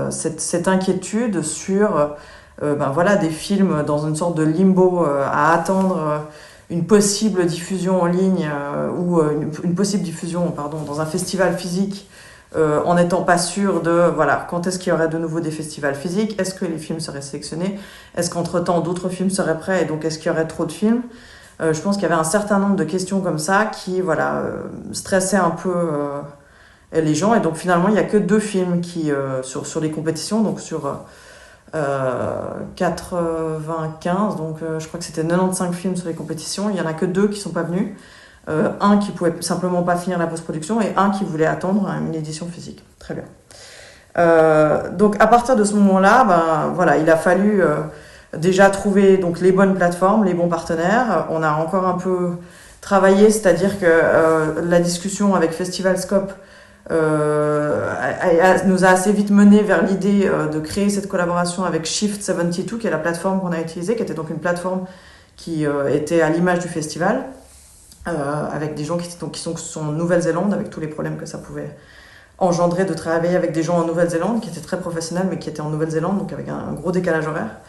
cette inquiétude sur des films dans une sorte de limbo à attendre une possible diffusion en ligne ou une possible diffusion dans un festival physique en n'étant pas sûr de quand est-ce qu'il y aurait de nouveau des festivals physiques, est-ce que les films seraient sélectionnés, est-ce qu'entre-temps d'autres films seraient prêts et donc est-ce qu'il y aurait trop de films. Je pense qu'il y avait un certain nombre de questions comme ça qui stressaient un peu les gens, et donc finalement il n'y a que 2 films qui sur les compétitions, donc sur 95, donc je crois que c'était 95 films sur les compétitions, il n'y en a que 2 qui ne sont pas venus. Un qui pouvait simplement pas finir la post-production et un qui voulait attendre une édition physique. Très bien. Donc à partir de ce moment-là, il a fallu déjà trouver donc les bonnes plateformes, les bons partenaires. On a encore un peu travaillé, c'est-à-dire que la discussion avec Festival Scope nous a assez vite mené vers l'idée de créer cette collaboration avec Shift 72, qui est la plateforme qu'on a utilisée, qui était donc une plateforme qui était à l'image du festival. Avec des gens qui sont en Nouvelle-Zélande, avec tous les problèmes que ça pouvait engendrer de travailler avec des gens en Nouvelle-Zélande, qui étaient très professionnels, mais qui étaient en Nouvelle-Zélande, donc avec un gros décalage horaire.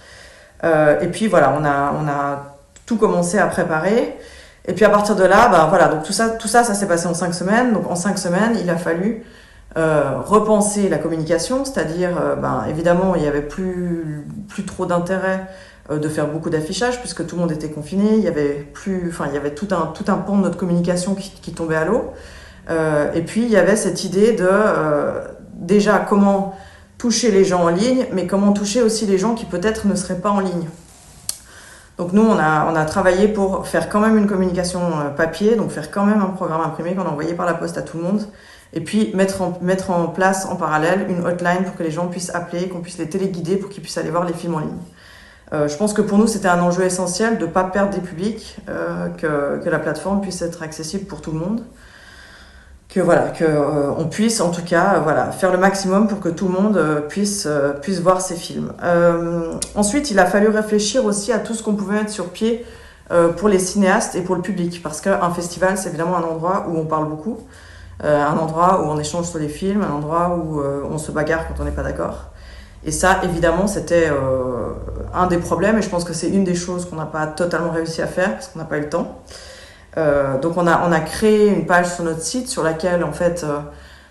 Et puis on a tout commencé à préparer. Et puis à partir de là, donc tout ça s'est passé en 5 semaines. Donc en 5 semaines, il a fallu repenser la communication, c'est-à-dire, évidemment, il n'y avait plus trop d'intérêt de faire beaucoup d'affichage puisque tout le monde était confiné, il y avait tout un pan de notre communication qui tombait à l'eau. Et puis il y avait cette idée de déjà comment toucher les gens en ligne, mais comment toucher aussi les gens qui peut-être ne seraient pas en ligne. Donc nous on a travaillé pour faire quand même une communication papier, donc faire quand même un programme imprimé qu'on a envoyé par la poste à tout le monde, et puis mettre en place en parallèle une hotline pour que les gens puissent appeler, qu'on puisse les téléguider pour qu'ils puissent aller voir les films en ligne. Je pense que pour nous, c'était un enjeu essentiel de ne pas perdre des publics, que la plateforme puisse être accessible pour tout le monde, on puisse en tout cas faire le maximum pour que tout le monde puisse voir ces films. Ensuite, il a fallu réfléchir aussi à tout ce qu'on pouvait mettre sur pied pour les cinéastes et pour le public, parce qu'un festival, c'est évidemment un endroit où on parle beaucoup, un endroit où on échange sur les films, un endroit où on se bagarre quand on n'est pas d'accord. Et ça, évidemment, c'était un des problèmes, et je pense que c'est une des choses qu'on n'a pas totalement réussi à faire, parce qu'on n'a pas eu le temps. Donc on a créé une page sur notre site sur laquelle, en fait,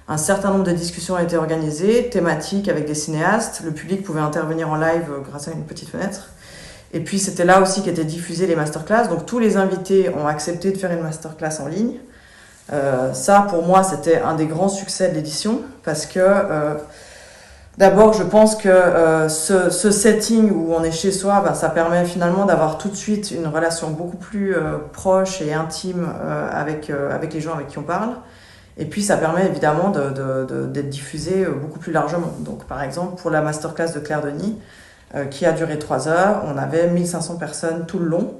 un certain nombre de discussions ont été organisées, thématiques avec des cinéastes. Le public pouvait intervenir en live grâce à une petite fenêtre. Et puis c'était là aussi qu'étaient diffusées les masterclass. Donc tous les invités ont accepté de faire une masterclass en ligne. Ça, pour moi, c'était un des grands succès de l'édition, parce que... D'abord, je pense que ce setting où on est chez soi, ça permet finalement d'avoir tout de suite une relation beaucoup plus proche et intime avec les gens avec qui on parle. Et puis ça permet évidemment d'être diffusé beaucoup plus largement. Donc par exemple pour la masterclass de Claire Denis, qui a duré 3 heures, on avait 1500 personnes tout le long,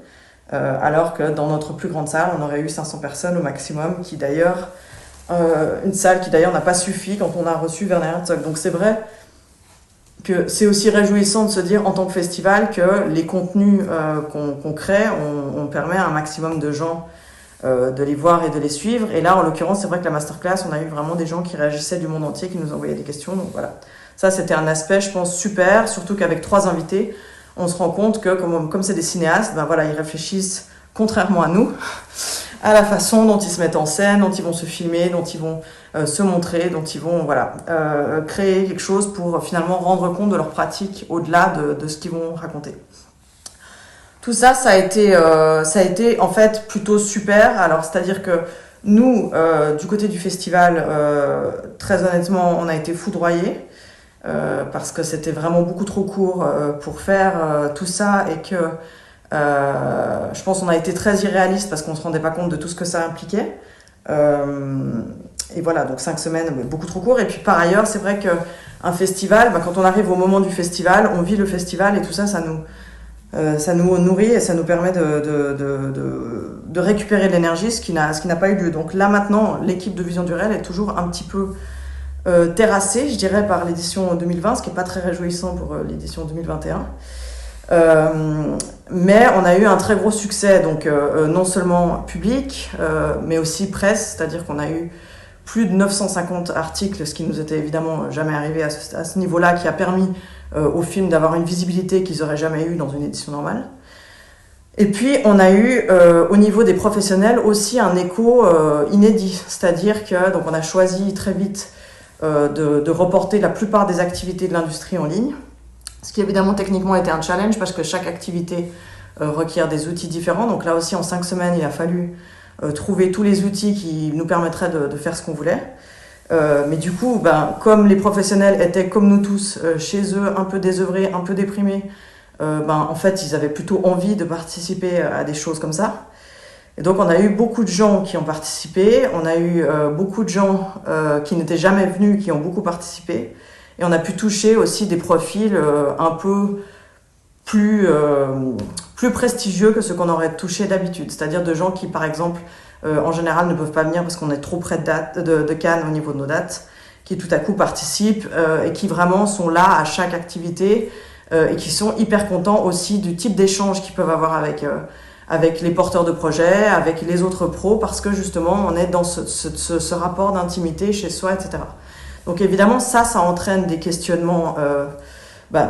alors que dans notre plus grande salle, on aurait eu 500 personnes au maximum, qui d'ailleurs, une salle qui d'ailleurs n'a pas suffi quand on a reçu Werner Herzog. Donc c'est vrai que c'est aussi réjouissant de se dire en tant que festival que les contenus qu'on crée, on permet à un maximum de gens de les voir et de les suivre. Et là, en l'occurrence, c'est vrai que la masterclass, on a eu vraiment des gens qui réagissaient du monde entier, qui nous envoyaient des questions. Donc voilà, ça c'était un aspect, je pense, super, surtout qu'avec 3 invités, on se rend compte que comme c'est des cinéastes, ben voilà, ils réfléchissent, contrairement à nous, à la façon dont ils se mettent en scène, dont ils vont se filmer, dont ils vont se montrer, dont ils vont créer quelque chose pour finalement rendre compte de leur pratique au-delà de ce qu'ils vont raconter. Tout ça, ça a été en fait plutôt super. Alors, c'est-à-dire que nous, du côté du festival, très honnêtement, on a été foudroyés parce que c'était vraiment beaucoup trop court pour faire tout ça et que je pense qu'on a été très irréaliste parce qu'on ne se rendait pas compte de tout ce que ça impliquait. Et voilà, donc 5 semaines, beaucoup trop court. Et puis par ailleurs, c'est vrai qu'un festival, quand on arrive au moment du festival, on vit le festival et tout ça, ça nous nourrit et ça nous permet de récupérer de l'énergie, ce qui n'a pas eu lieu. Donc là maintenant, l'équipe de Vision du Réel est toujours un petit peu terrassée, je dirais, par l'édition 2020, ce qui n'est pas très réjouissant pour l'édition 2021. Mais on a eu un très gros succès, donc non seulement public, mais aussi presse, c'est-à-dire qu'on a eu plus de 950 articles, ce qui nous était évidemment jamais arrivé à ce niveau-là, qui a permis au film d'avoir une visibilité qu'ils n'auraient jamais eu dans une édition normale. Et puis on a eu au niveau des professionnels aussi un écho inédit, c'est-à-dire que donc on a choisi très vite de reporter la plupart des activités de l'industrie en ligne, ce qui évidemment techniquement était un challenge parce que chaque activité requiert des outils différents. Donc là aussi en 5 semaines il a fallu trouver tous les outils qui nous permettraient de faire ce qu'on voulait. Mais du coup, comme les professionnels étaient comme nous tous chez eux, un peu désœuvrés, un peu déprimés, en fait ils avaient plutôt envie de participer à des choses comme ça. Et donc on a eu beaucoup de gens qui ont participé, on a eu beaucoup de gens qui n'étaient jamais venus, qui ont beaucoup participé. Et on a pu toucher aussi des profils un peu plus prestigieux que ceux qu'on aurait touché d'habitude. C'est-à-dire de gens qui, par exemple, en général ne peuvent pas venir parce qu'on est trop près de Cannes au niveau de nos dates, qui tout à coup participent et qui vraiment sont là à chaque activité et qui sont hyper contents aussi du type d'échange qu'ils peuvent avoir avec les porteurs de projets, avec les autres pros, parce que justement on est dans ce rapport d'intimité chez soi, etc. Donc évidemment ça entraîne des questionnements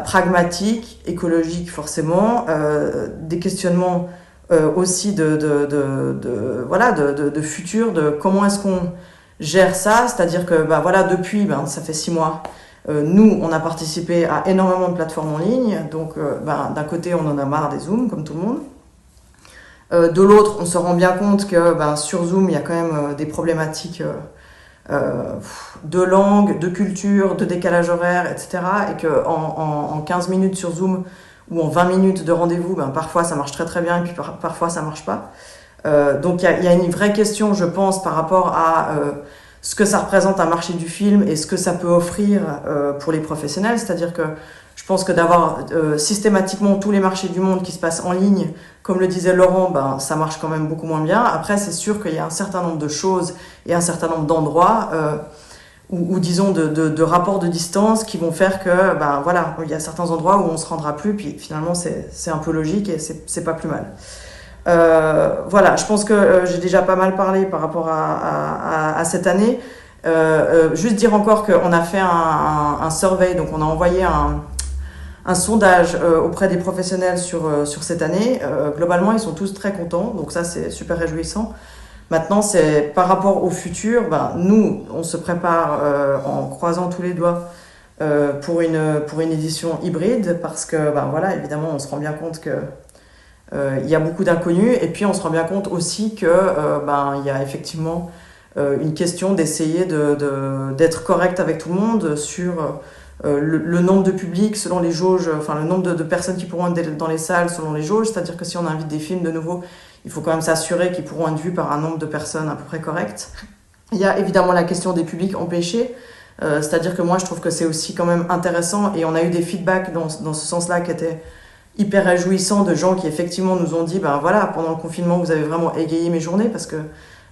pragmatiques, écologiques forcément, des questionnements aussi de futur, de comment est-ce qu'on gère ça, c'est-à-dire que depuis ça fait 6 mois, nous on a participé à énormément de plateformes en ligne, donc d'un côté on en a marre des Zooms comme tout le monde. De l'autre, on se rend bien compte que sur Zoom, il y a quand même des problématiques de langue, de culture, de décalage horaire, etc. Et qu'en 15 minutes sur Zoom ou en 20 minutes de rendez-vous, parfois ça marche très très bien et puis parfois ça marche pas. Donc il y a une vraie question, je pense, par rapport à ce que ça représente un marché du film et ce que ça peut offrir pour les professionnels. C'est-à-dire que je pense que d'avoir systématiquement tous les marchés du monde qui se passent en ligne, comme le disait Laurent, ça marche quand même beaucoup moins bien. Après, c'est sûr qu'il y a un certain nombre de choses et un certain nombre d'endroits ou disons de rapports de distance qui vont faire que il y a certains endroits où on se rendra plus, puis finalement c'est un peu logique et c'est pas plus mal. Je pense que j'ai déjà pas mal parlé par rapport à cette année. Juste dire encore qu'on a fait un survey, donc on a envoyé un sondage auprès des professionnels sur cette année. Globalement, ils sont tous très contents, donc ça c'est super réjouissant. Maintenant, c'est par rapport au futur, nous, on se prépare en croisant tous les doigts pour une édition hybride, parce que évidemment, on se rend bien compte que il y a beaucoup d'inconnus, et puis on se rend bien compte aussi que il y a effectivement une question d'essayer d'être correct avec tout le monde sur le nombre de publics selon les jauges, le nombre de personnes qui pourront être dans les salles selon les jauges, c'est-à-dire que si on invite des films de nouveau, il faut quand même s'assurer qu'ils pourront être vus par un nombre de personnes à peu près correct. Il y a évidemment la question des publics empêchés. C'est-à-dire que moi, je trouve que c'est aussi quand même intéressant et on a eu des feedbacks dans ce sens-là qui étaient hyper réjouissants de gens qui effectivement nous ont dit, ben voilà, pendant le confinement, vous avez vraiment égayé mes journées parce que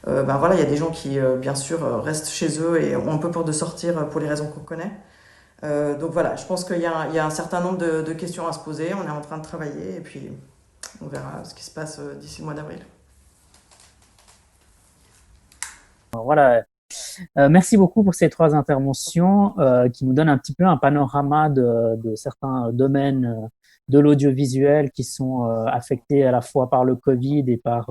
ben voilà, il y a des gens qui, bien sûr, restent chez eux et ont un peu peur de sortir pour les raisons qu'on connaît. Donc voilà, je pense qu'il y a un certain nombre de questions à se poser. On est en train de travailler et puis on verra ce qui se passe d'ici le mois d'avril. Voilà. Merci beaucoup pour ces 3 interventions qui nous donnent un petit peu un panorama de certains domaines de l'audiovisuel qui sont affectés à la fois par le Covid et par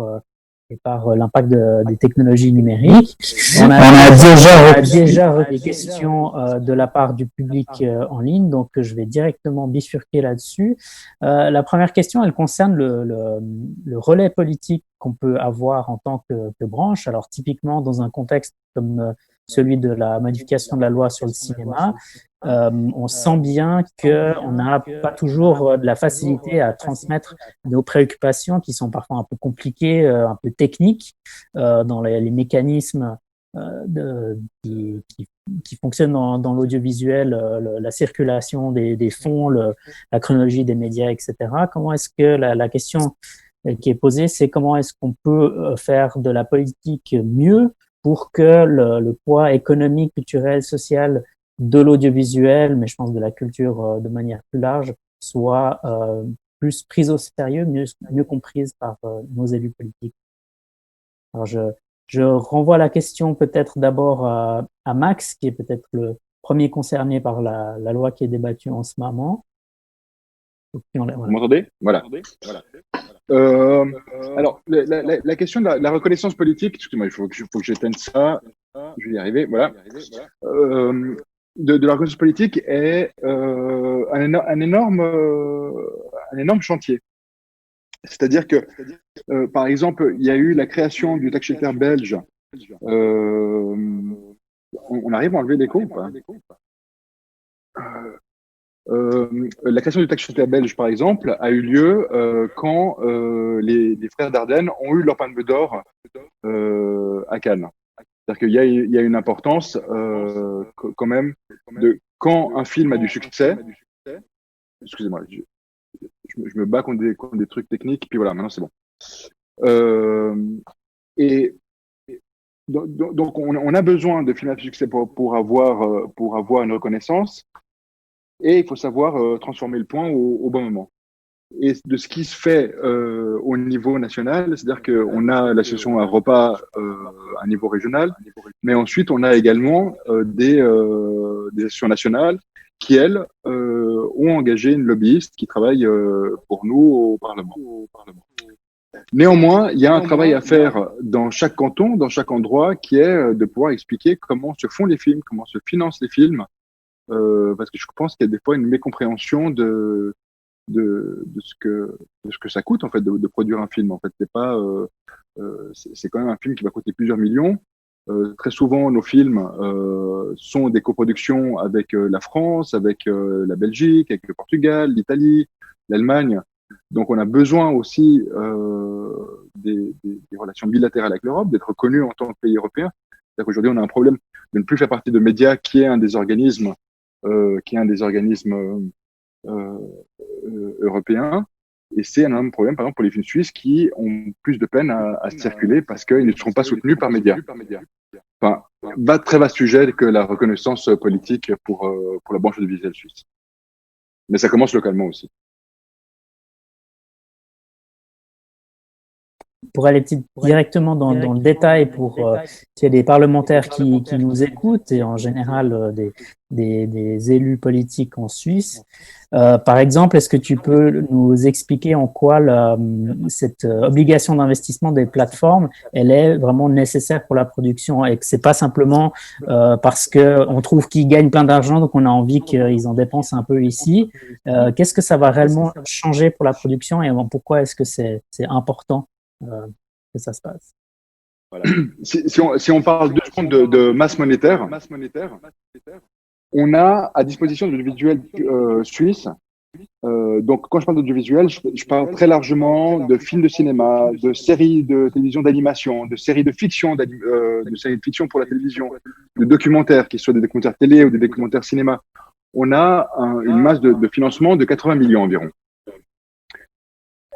l'impact des technologies numériques. On a déjà des questions de la part du public en ligne, donc je vais directement bifurquer là-dessus. La première question, elle concerne le relais politique qu'on peut avoir en tant que branche. Alors typiquement dans un contexte comme celui de la modification de la loi sur le cinéma, on sent bien qu'on n'a pas toujours de la facilité à transmettre nos préoccupations qui sont parfois un peu compliquées, un peu techniques dans les mécanismes qui fonctionnent dans l'audiovisuel, la circulation des fonds, la chronologie des médias, etc. Comment est-ce que la question qui est posée, c'est comment est-ce qu'on peut faire de la politique mieux pour que le poids économique, culturel, social de l'audiovisuel, mais je pense de la culture de manière plus large, soit plus prise au sérieux, mieux comprise par nos élus politiques. Alors je renvoie la question peut-être d'abord à Max, qui est peut-être le premier concerné par la loi qui est débattue en ce moment. Vous m'entendez ? Voilà. Alors, la question de la reconnaissance politique, excusez-moi, il faut que j'éteigne ça, je vais y arriver, voilà. De la reconnaissance politique est un énorme chantier. C'est-à-dire que, par exemple, il y a eu la création du tax shelter belge. On arrive à enlever l'écho ou pas ? La création du tax shelter belge, par exemple, a eu lieu quand les frères Dardenne ont eu leur palme d'or à Cannes. C'est-à-dire qu'il y a une importance quand même de quand un film a du succès. Excusez-moi, je me bats contre des trucs techniques, puis voilà, maintenant c'est bon. Et donc on a besoin de films à succès pour avoir une reconnaissance. Et il faut savoir transformer le point au bon moment. Et de ce qui se fait au niveau national, c'est-à-dire qu'on a l'association Aropa à un niveau régional, mais ensuite on a également des associations nationales qui, elles, ont engagé une lobbyiste qui travaille pour nous au Parlement. Néanmoins, il y a un travail à faire dans chaque canton, dans chaque endroit, qui est de pouvoir expliquer comment se font les films, comment se financent les films, parce que je pense qu'il y a des fois une mécompréhension de ce que ça coûte en fait de produire un film. En fait, c'est pas c'est quand même un film qui va coûter plusieurs millions. Très souvent, nos films sont des coproductions avec la France, avec la Belgique, avec le Portugal, l'Italie, l'Allemagne. Donc, on a besoin aussi des relations bilatérales avec l'Europe, d'être reconnu en tant que pays européen. C'est-à-dire qu'aujourd'hui, on a un problème de ne plus faire partie de Média, qui est un des organismes européens. Et c'est un énorme problème, par exemple, pour les films suisses qui ont plus de peine à circuler parce qu'ils ne seront pas soutenus par Média. Enfin, très vaste sujet que la reconnaissance politique pour la branche audiovisuelle suisse. Mais ça commence localement aussi. Pour aller directement dans le détail, s'il y a des parlementaires qui nous écoutent et en général des élus politiques en Suisse, par exemple, est-ce que tu peux nous expliquer en quoi cette obligation d'investissement des plateformes, elle est vraiment nécessaire pour la production et que c'est pas simplement parce que on trouve qu'ils gagnent plein d'argent donc on a envie qu'ils en dépensent un peu ici. Qu'est-ce que ça va réellement changer pour la production et pourquoi est-ce que c'est important que ça se passe? Voilà. Si on parle de masse monétaire, on a à disposition de l'audiovisuel suisse Donc, quand je parle d'audiovisuel, je parle très largement de films de cinéma, de séries de télévision d'animation, de séries de fiction, de séries de fiction pour la télévision, de documentaires, qu'ils soient des documentaires télé ou des documentaires cinéma. On a une masse de financement de 80 millions environ.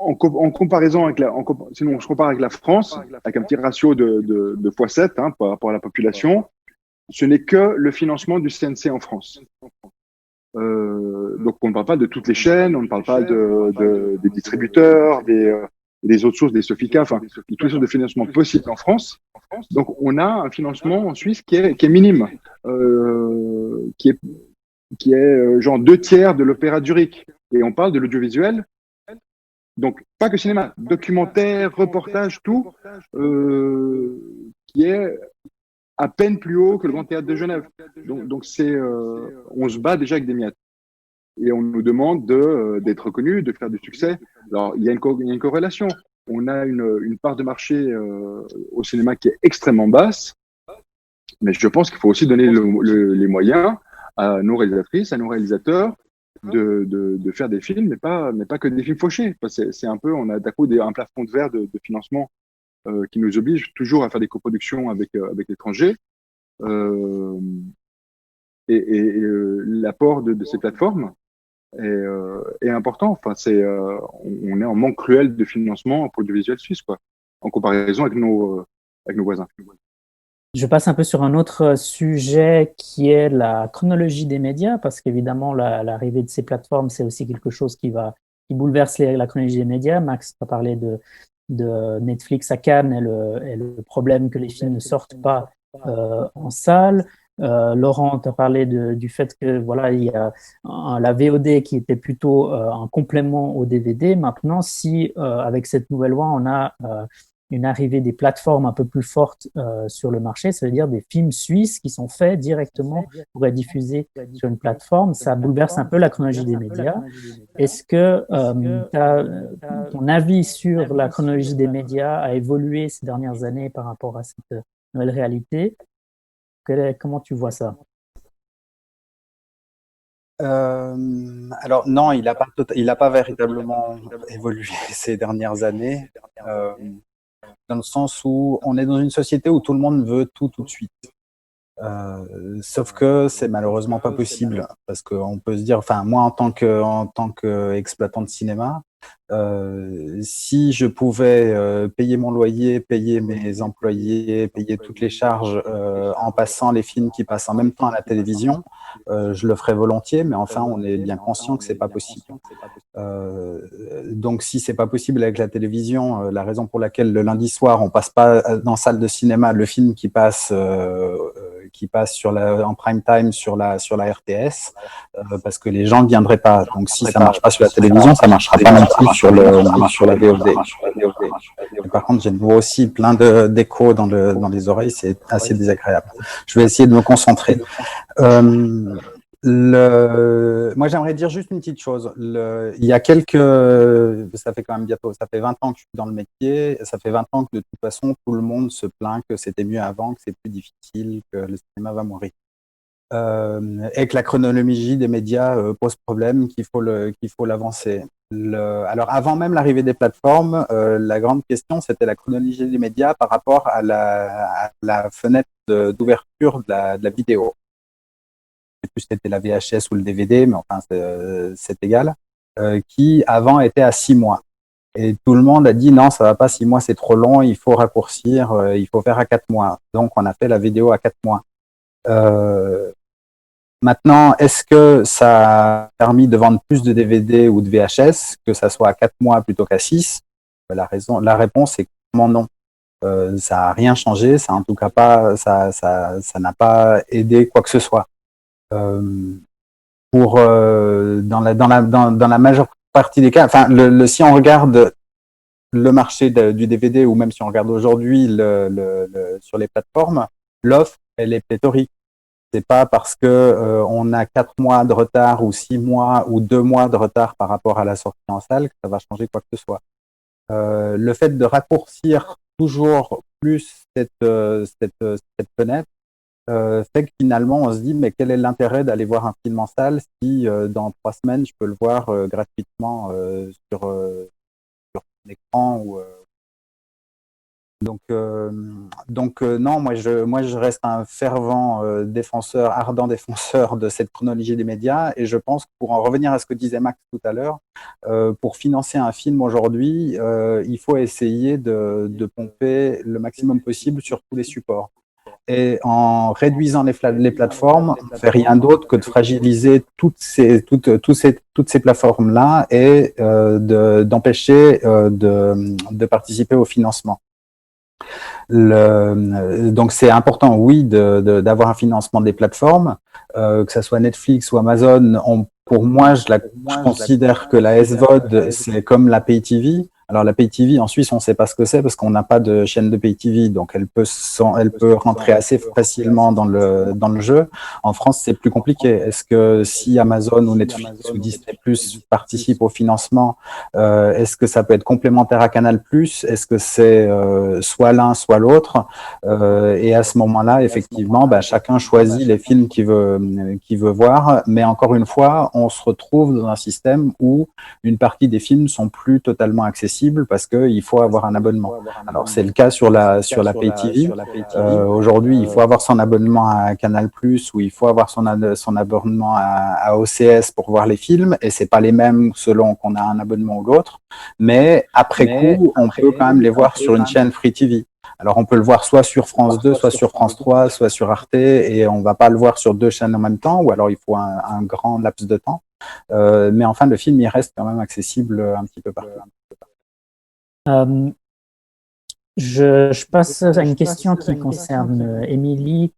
En comparaison avec sinon je compare avec la France, avec un petit ratio de x7 par rapport à la population, ce n'est que le financement du CNC en France. Donc on ne parle pas de toutes les chaînes, on ne parle pas des distributeurs, des autres sources, des Sofica, enfin de toutes les sources de financement possibles en France. Donc on a un financement en Suisse qui est minime, qui est genre 2/3 de l'Opéra Zurich. Et on parle de l'audiovisuel. Donc, pas que cinéma, documentaire, reportage, tout, qui est à peine plus haut que le Grand Théâtre de Genève. Donc on se bat déjà avec des miettes. Et on nous demande d'être reconnus, de faire du succès. Alors, il y a une corrélation. On a une part de marché au cinéma qui est extrêmement basse, mais je pense qu'il faut aussi donner les moyens à nos réalisatrices, à nos réalisateurs, de faire des films, mais pas que des films fauchés. C'est un peu, on a d'un coup un plafond de verre de financement qui nous oblige toujours à faire des coproductions avec l'étranger. L'apport de ces plateformes est important. Enfin, on est en manque cruel de financement pour l'audiovisuel suisse, quoi, en comparaison avec nos voisins. Je passe un peu sur un autre sujet qui est la chronologie des médias, parce qu'évidemment, l'arrivée de ces plateformes, c'est aussi quelque chose qui bouleverse la chronologie des médias. Max a parlé de Netflix à Cannes et le problème que les films ne sortent pas en salle. Laurent a parlé du fait que voilà, il y a la VOD qui était plutôt un complément au DVD. Maintenant, si avec cette nouvelle loi, on a une arrivée des plateformes un peu plus fortes sur le marché, ça veut dire des films suisses qui sont faits directement pour être diffusés sur une plateforme. Ça bouleverse un peu la chronologie des médias. Est-ce que ton avis sur la chronologie des médias a évolué ces dernières années par rapport à cette nouvelle réalité? Comment tu vois ça? Alors non, il n'a pas véritablement évolué ces dernières années. Dans le sens où on est dans une société où tout le monde veut tout de suite. Sauf que c'est malheureusement pas possible, parce qu'on peut se dire, enfin moi en tant que exploitant de cinéma, si je pouvais payer mon loyer, payer mes employés, payer toutes les charges en passant les films qui passent en même temps à la télévision, je le ferais volontiers, mais enfin on est bien conscient que c'est pas possible. Donc si c'est pas possible avec la télévision, la raison pour laquelle le lundi soir on passe pas dans salle de cinéma le film qui passe en prime time sur la RTS, parce que les gens ne viendraient pas. Donc si ça marche pas sur la télévision, ça marchera pas non plus sur la VOD. Et par contre, j'ai de nouveau aussi plein d'échos dans les oreilles, c'est assez désagréable. Je vais essayer de me concentrer. Moi, j'aimerais dire juste une petite chose. Il y a ça fait quand même bientôt, ça fait 20 ans que je suis dans le métier, ça fait 20 ans que de toute façon, tout le monde se plaint que c'était mieux avant, que c'est plus difficile, que le cinéma va mourir. Et que la chronologie des médias pose problème, qu'il faut l'avancer. Alors, avant même l'arrivée des plateformes, la grande question, c'était la chronologie des médias par rapport à la fenêtre d'ouverture de la vidéo. Je sais plus si c'était la VHS ou le DVD, mais enfin, c'est égal, qui avant était à 6 mois. Et tout le monde a dit non, ça va pas, 6 mois, c'est trop long, il faut raccourcir, il faut faire à 4 mois. Donc, on a fait la vidéo à 4 mois. Maintenant, est-ce que ça a permis de vendre plus de DVD ou de VHS, que ça soit à 4 mois plutôt qu'à 6? La réponse est clairement non. Ça n'a rien changé, ça en tout cas pas, ça n'a pas aidé quoi que ce soit. Dans la majeure partie des cas, enfin, si on regarde le marché du DVD, ou même si on regarde aujourd'hui sur les plateformes, l'offre, elle est pléthorique. C'est pas parce que on a 4 mois de retard ou 6 mois ou 2 mois de retard par rapport à la sortie en salle que ça va changer quoi que ce soit. Le fait de raccourcir toujours plus cette fenêtre, fait que finalement on se dit mais quel est l'intérêt d'aller voir un film en salle si dans 3 semaines je peux le voir gratuitement sur un écran ou non, moi je reste un fervent ardent défenseur de cette chronologie des médias, et je pense que pour en revenir à ce que disait Max tout à l'heure, pour financer un film aujourd'hui, il faut essayer de pomper le maximum possible sur tous les supports. Et en réduisant les plateformes, on ne fait rien d'autre que de fragiliser toutes ces plateformes-là et d'empêcher de participer au financement. Donc c'est important, oui, d'avoir un financement des plateformes, que ce soit Netflix ou Amazon. Pour moi, je considère que la SVOD, c'est comme la Pay TV. Alors la Pay TV en Suisse, on ne sait pas ce que c'est parce qu'on n'a pas de chaîne de Pay TV, donc elle peut rentrer assez facilement dans le jeu. En France, c'est plus compliqué. Est-ce que si Amazon ou Netflix ou Disney+ participent au financement, est-ce que ça peut être complémentaire à Canal+? Est-ce que c'est soit l'un, soit l'autre? Et à ce moment-là, effectivement, chacun choisit les films qu'il veut voir. Mais encore une fois, on se retrouve dans un système où une partie des films sont plus totalement accessibles parce qu'il faut avoir un abonnement. Alors c'est le cas sur la Pay TV. Aujourd'hui, il faut avoir son abonnement à Canal+, ou il faut avoir son abonnement à OCS pour voir les films, et c'est pas les mêmes selon qu'on a un abonnement ou l'autre. Mais après coup, on peut quand même les voir sur une chaîne Free TV. Alors on peut le voir soit sur France 2, soit sur France 3, soit sur Arte, et on va pas le voir sur 2 chaînes en même temps, ou alors il faut un grand laps de temps. Mais enfin, le film, il reste quand même accessible un petit peu partout. Je passe à une question qui concerne Émilie.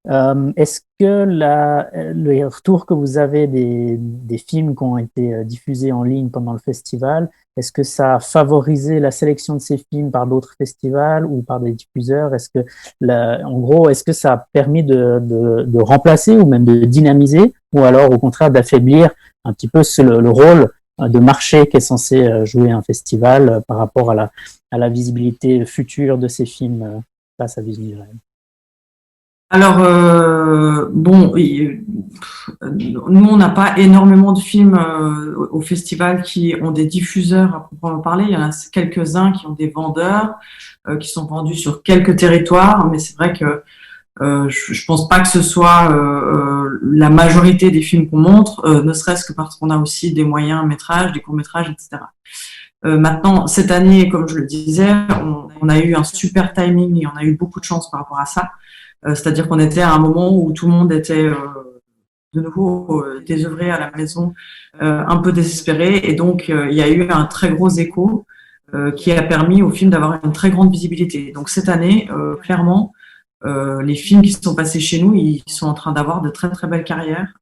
Est-ce que le retour que vous avez des films qui ont été diffusés en ligne pendant le festival, est-ce que ça a favorisé la sélection de ces films par d'autres festivals ou par des diffuseurs? Est-ce que ça a permis de remplacer ou même de dynamiser, ou alors au contraire d'affaiblir un petit peu le rôle de marché qui est censé jouer un festival par rapport à la visibilité future de ces films face à Visual? Alors, nous, on n'a pas énormément de films au festival qui ont des diffuseurs à proprement parler. Il y en a quelques-uns qui ont des vendeurs qui sont vendus sur quelques territoires, mais c'est vrai que je pense pas que ce soit la majorité des films qu'on montre, ne serait-ce que parce qu'on a aussi des moyens métrages, des courts-métrages, etc. Maintenant, cette année, comme je le disais, on a eu un super timing et on a eu beaucoup de chance par rapport à ça. C'est-à-dire qu'on était à un moment où tout le monde était de nouveau désœuvré à la maison, un peu désespéré, et donc il y a eu un très gros écho qui a permis au film d'avoir une très grande visibilité. Donc cette année, clairement, les films qui sont passés chez nous, ils sont en train d'avoir de très très belles carrières.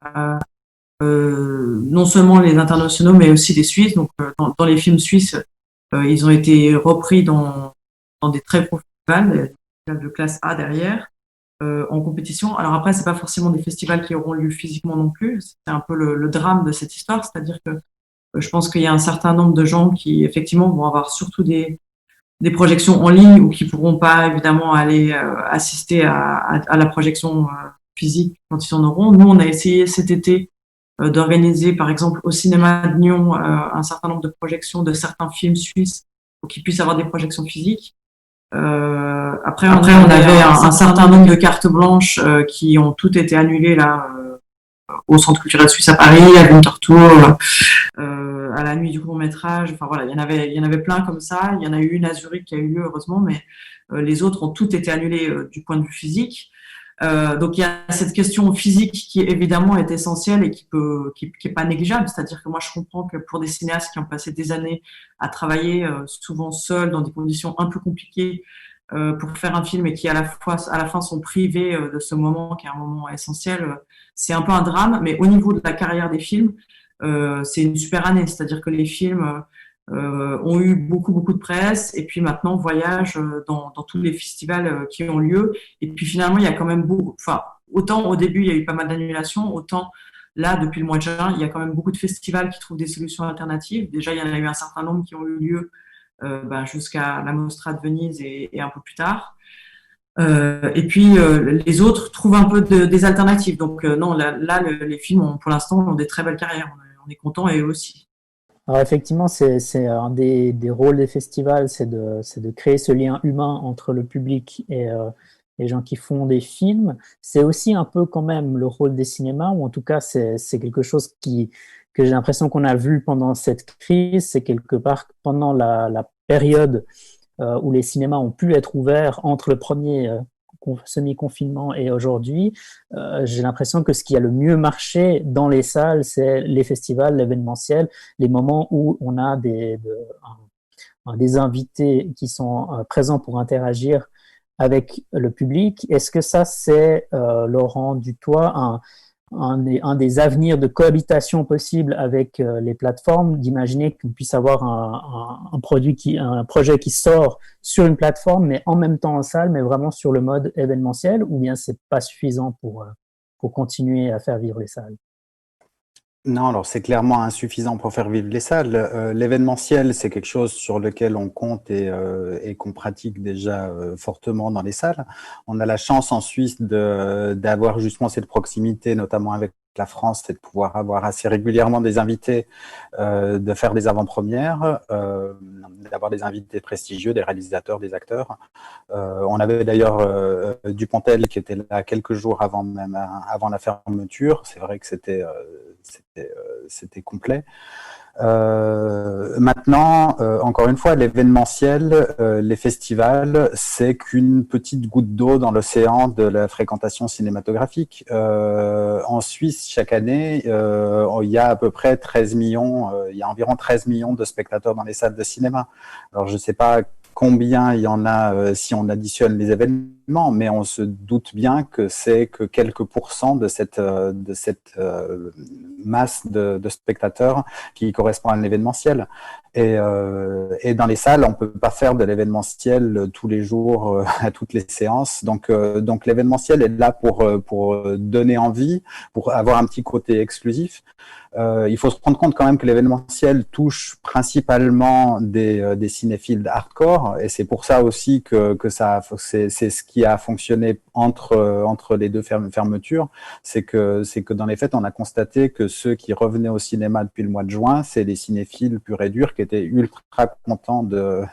Non seulement les internationaux, mais aussi les Suisses. Donc dans les films suisses, ils ont été repris dans des très gros festivals de classe A derrière. En compétition. Alors après, c'est pas forcément des festivals qui auront lieu physiquement non plus. C'est un peu le drame de cette histoire, c'est-à-dire que je pense qu'il y a un certain nombre de gens qui effectivement vont avoir surtout des projections en ligne, ou qui pourront pas évidemment aller assister à la projection physique quand ils en auront. Nous, on a essayé cet été d'organiser, par exemple, au cinéma de Nyon, un certain nombre de projections de certains films suisses pour qu'ils puissent avoir des projections physiques. Après, on avait un certain nombre de cartes blanches qui ont toutes été annulées là au Centre culturel suisse à Paris, à Winterthur, à la nuit du court-métrage. Enfin voilà, il y en avait plein comme ça. Il y en a eu une à Zurich qui a eu lieu heureusement, mais les autres ont toutes été annulées du point de vue physique. Donc il y a cette question physique qui évidemment est essentielle et qui est pas négligeable. C'est-à-dire que moi je comprends que pour des cinéastes qui ont passé des années à travailler souvent seuls dans des conditions un peu compliquées pour faire un film, et qui à la fin sont privés de ce moment qui est un moment essentiel, c'est un peu un drame. Mais au niveau de la carrière des films, c'est une super année. C'est-à-dire que les films ont eu beaucoup de presse, et puis maintenant voyagent dans tous les festivals qui ont lieu. Et puis finalement, il y a quand même autant au début il y a eu pas mal d'annulations, autant là depuis le mois de juin, il y a quand même beaucoup de festivals qui trouvent des solutions alternatives. Déjà, il y en a eu un certain nombre qui ont eu lieu jusqu'à la Mostra de Venise et un peu plus tard. Et puis les autres trouvent un peu des alternatives. Donc non, les films pour l'instant ont des très belles carrières. On est content et eux aussi. Alors effectivement, c'est un des rôles des festivals, c'est de créer ce lien humain entre le public et les gens qui font des films. C'est aussi un peu quand même le rôle des cinémas, ou en tout cas c'est quelque chose que j'ai l'impression qu'on a vu pendant cette crise. C'est quelque part pendant la période où les cinémas ont pu être ouverts entre le premier semi-confinement et aujourd'hui, j'ai l'impression que ce qui a le mieux marché dans les salles, c'est les festivals, l'événementiel, les moments où on a des invités qui sont présents pour interagir avec le public. Est-ce que ça, c'est, Laurent Dutoit, un des avenirs de cohabitation possible avec les plateformes, d'imaginer qu'on puisse avoir un projet qui sort sur une plateforme, mais en même temps en salle, mais vraiment sur le mode événementiel, ou bien c'est pas suffisant pour continuer à faire vivre les salles? Non, alors c'est clairement insuffisant pour faire vivre les salles. L'événementiel, c'est quelque chose sur lequel on compte et qu'on pratique déjà fortement dans les salles. On a la chance en Suisse d'avoir justement cette proximité, notamment avec la France, c'est de pouvoir avoir assez régulièrement des invités, de faire des avant-premières, d'avoir des invités prestigieux, des réalisateurs, des acteurs. On avait d'ailleurs Dupontel qui était là quelques jours avant la fermeture. C'est vrai que c'était complet. Maintenant, encore une fois, l'événementiel, les festivals, c'est qu'une petite goutte d'eau dans l'océan de la fréquentation cinématographique. En Suisse, chaque année, il y a à peu près 13 millions, il y a environ 13 millions de spectateurs dans les salles de cinéma. Alors, je ne sais pas combien il y en a si on additionne les événements, mais on se doute bien que c'est que quelques pourcents de cette masse de spectateurs qui correspond à l'événementiel. Et dans les salles, on peut pas faire de l'événementiel tous les jours à toutes les séances. Donc l'événementiel est là pour donner envie, pour avoir un petit côté exclusif. Il faut se rendre compte quand même que l'événementiel touche principalement des cinéphiles hardcore, et c'est pour ça aussi que c'est ce qui a fonctionné entre les deux fermetures. C'est que dans les faits, on a constaté que ceux qui revenaient au cinéma depuis le mois de juin, c'est les cinéphiles purs et durs qui étaient ultra contents de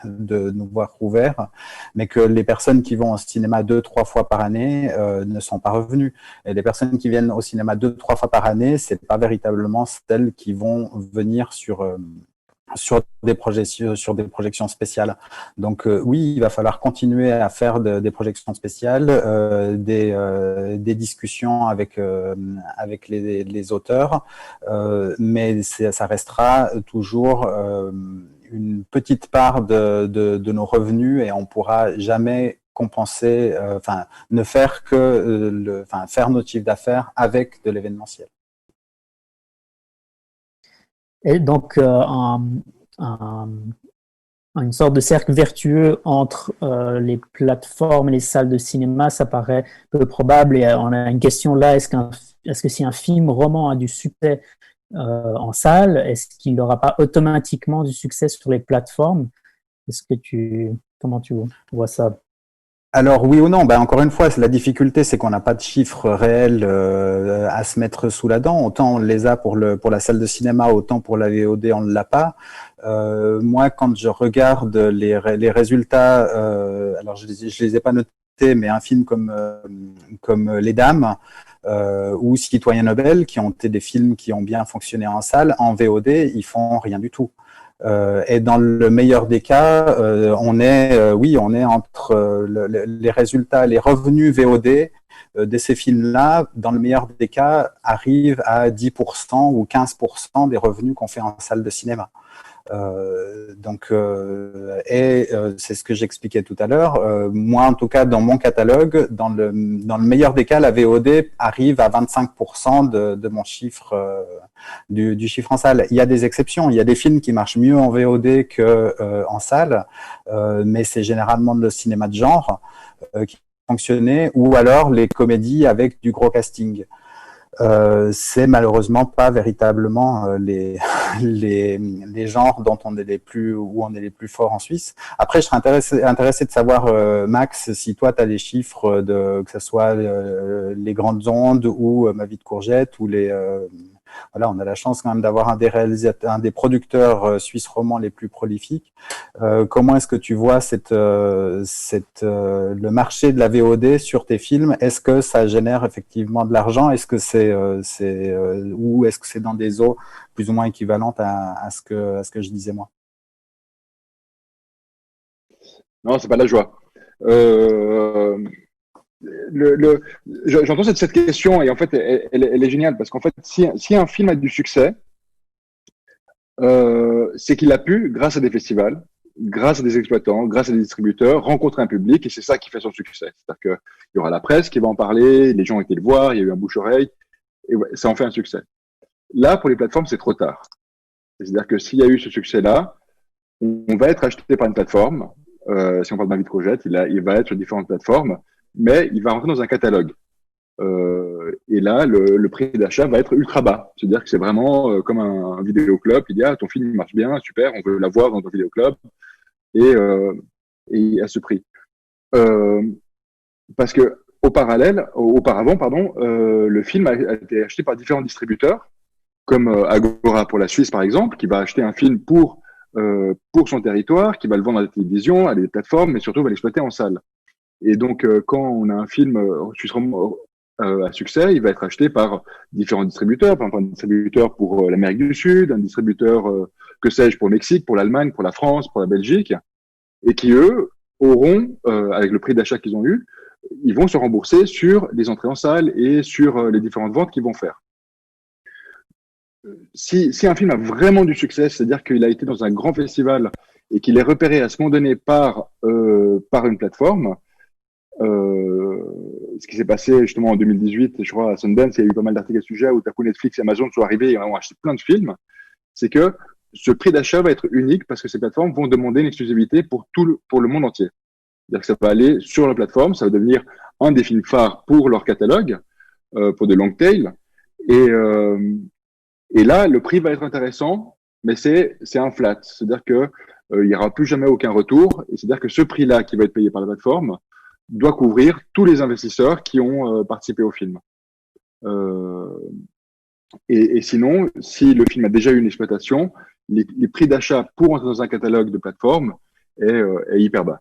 nous voir ouverts, mais que les personnes qui vont au cinéma 2-3 fois par année ne sont pas revenues. Et les personnes qui viennent au cinéma 2-3 fois par année, c'est pas véritablement celles qui vont venir sur des projections spéciales. Donc oui, il va falloir continuer à faire des projections spéciales, des discussions avec les auteurs, mais ça restera toujours une petite part de nos revenus, et on pourra jamais compenser, ne faire que faire notre chiffre d'affaires avec de l'événementiel. Et donc, une sorte de cercle vertueux entre les plateformes et les salles de cinéma, ça paraît peu probable. Et on a une question là, est-ce que si un film roman a du succès en salle, est-ce qu'il n'aura pas automatiquement du succès sur les plateformes? Comment tu vois ça? Alors oui ou non, encore une fois, la difficulté, c'est qu'on n'a pas de chiffres réels à se mettre sous la dent. Autant on les a pour la salle de cinéma, autant pour la VOD, on ne l'a pas. Moi, quand je regarde les résultats, alors je les ai pas notés, mais un film comme Les Dames ou Citoyen Nobel, qui ont été des films qui ont bien fonctionné en salle, en VOD, ils font rien du tout. Et dans le meilleur des cas, on est entre les résultats, les revenus VOD de ces films-là, dans le meilleur des cas, arrivent à 10% ou 15% des revenus qu'on fait en salle de cinéma. C'est ce que j'expliquais tout à l'heure. Moi, en tout cas, dans mon catalogue, dans le meilleur des cas, la VOD arrive à 25% de mon chiffre, du chiffre en salle. Il y a des exceptions. Il y a des films qui marchent mieux en VOD que en salle, mais c'est généralement le cinéma de genre qui fonctionnait, ou alors les comédies avec du gros casting. c'est malheureusement pas véritablement les genres dont on est les plus forts en Suisse. Après, je serais intéressé de savoir, Max, si toi tu as les chiffres que ce soit les grandes ondes ou Ma vie de courgette ou voilà, on a la chance quand même d'avoir un des producteurs suisses romans les plus prolifiques. Comment est-ce que tu vois le marché de la VOD sur tes films? Est-ce que ça génère effectivement de l'argent? Est-ce que ou est-ce que c'est dans des eaux plus ou moins équivalentes à ce que je disais moi? Non, c'est pas de la joie. J'entends cette question et en fait elle est géniale parce qu'en fait si un film a du succès, c'est qu'il a pu, grâce à des festivals, grâce à des exploitants, grâce à des distributeurs, rencontrer un public et c'est ça qui fait son succès. C'est-à-dire qu'il y aura la presse qui va en parler, les gens ont été le voir, il y a eu un bouche-oreille et ouais, ça en fait un succès. Là, pour les plateformes, c'est trop tard. C'est-à-dire que s'il y a eu ce succès-là, on va être acheté par une plateforme. Si on parle de Ma vie de courgette, il va être sur différentes plateformes, mais il va rentrer dans un catalogue. Et là, le prix d'achat va être ultra bas. C'est-à-dire que c'est vraiment comme un vidéoclub. Il dit, ah, ton film marche bien, super, on veut l'avoir dans ton vidéoclub. Et à ce prix. Parce que auparavant, le film a été acheté par différents distributeurs, comme Agora pour la Suisse, par exemple, qui va acheter un film pour son territoire, qui va le vendre à la télévision, à des plateformes, mais surtout va l'exploiter en salle. Et donc, quand on a un film à succès, il va être acheté par différents distributeurs, par exemple un distributeur pour l'Amérique du Sud, un distributeur, que sais-je, pour le Mexique, pour l'Allemagne, pour la France, pour la Belgique, et qui, eux, auront, avec le prix d'achat qu'ils ont eu, ils vont se rembourser sur les entrées en salle et sur les différentes ventes qu'ils vont faire. Si un film a vraiment du succès, c'est-à-dire qu'il a été dans un grand festival et qu'il est repéré à ce moment donné par une plateforme, ce qui s'est passé justement en 2018, je crois à Sundance, il y a eu pas mal d'articles à ce sujet où tout à coup Netflix et Amazon sont arrivés et ont acheté plein de films, c'est que ce prix d'achat va être unique parce que ces plateformes vont demander une exclusivité pour le monde entier. C'est-à-dire que ça va aller sur la plateforme, ça va devenir un des films phares pour leur catalogue, pour des long tail, et là, le prix va être intéressant, mais c'est un flat. C'est-à-dire que il n'y aura plus jamais aucun retour. Et c'est-à-dire que ce prix-là qui va être payé par la plateforme doit couvrir tous les investisseurs qui ont participé au film. Et sinon, si le film a déjà eu une exploitation, les prix d'achat pour entrer dans un catalogue de plateforme est hyper bas.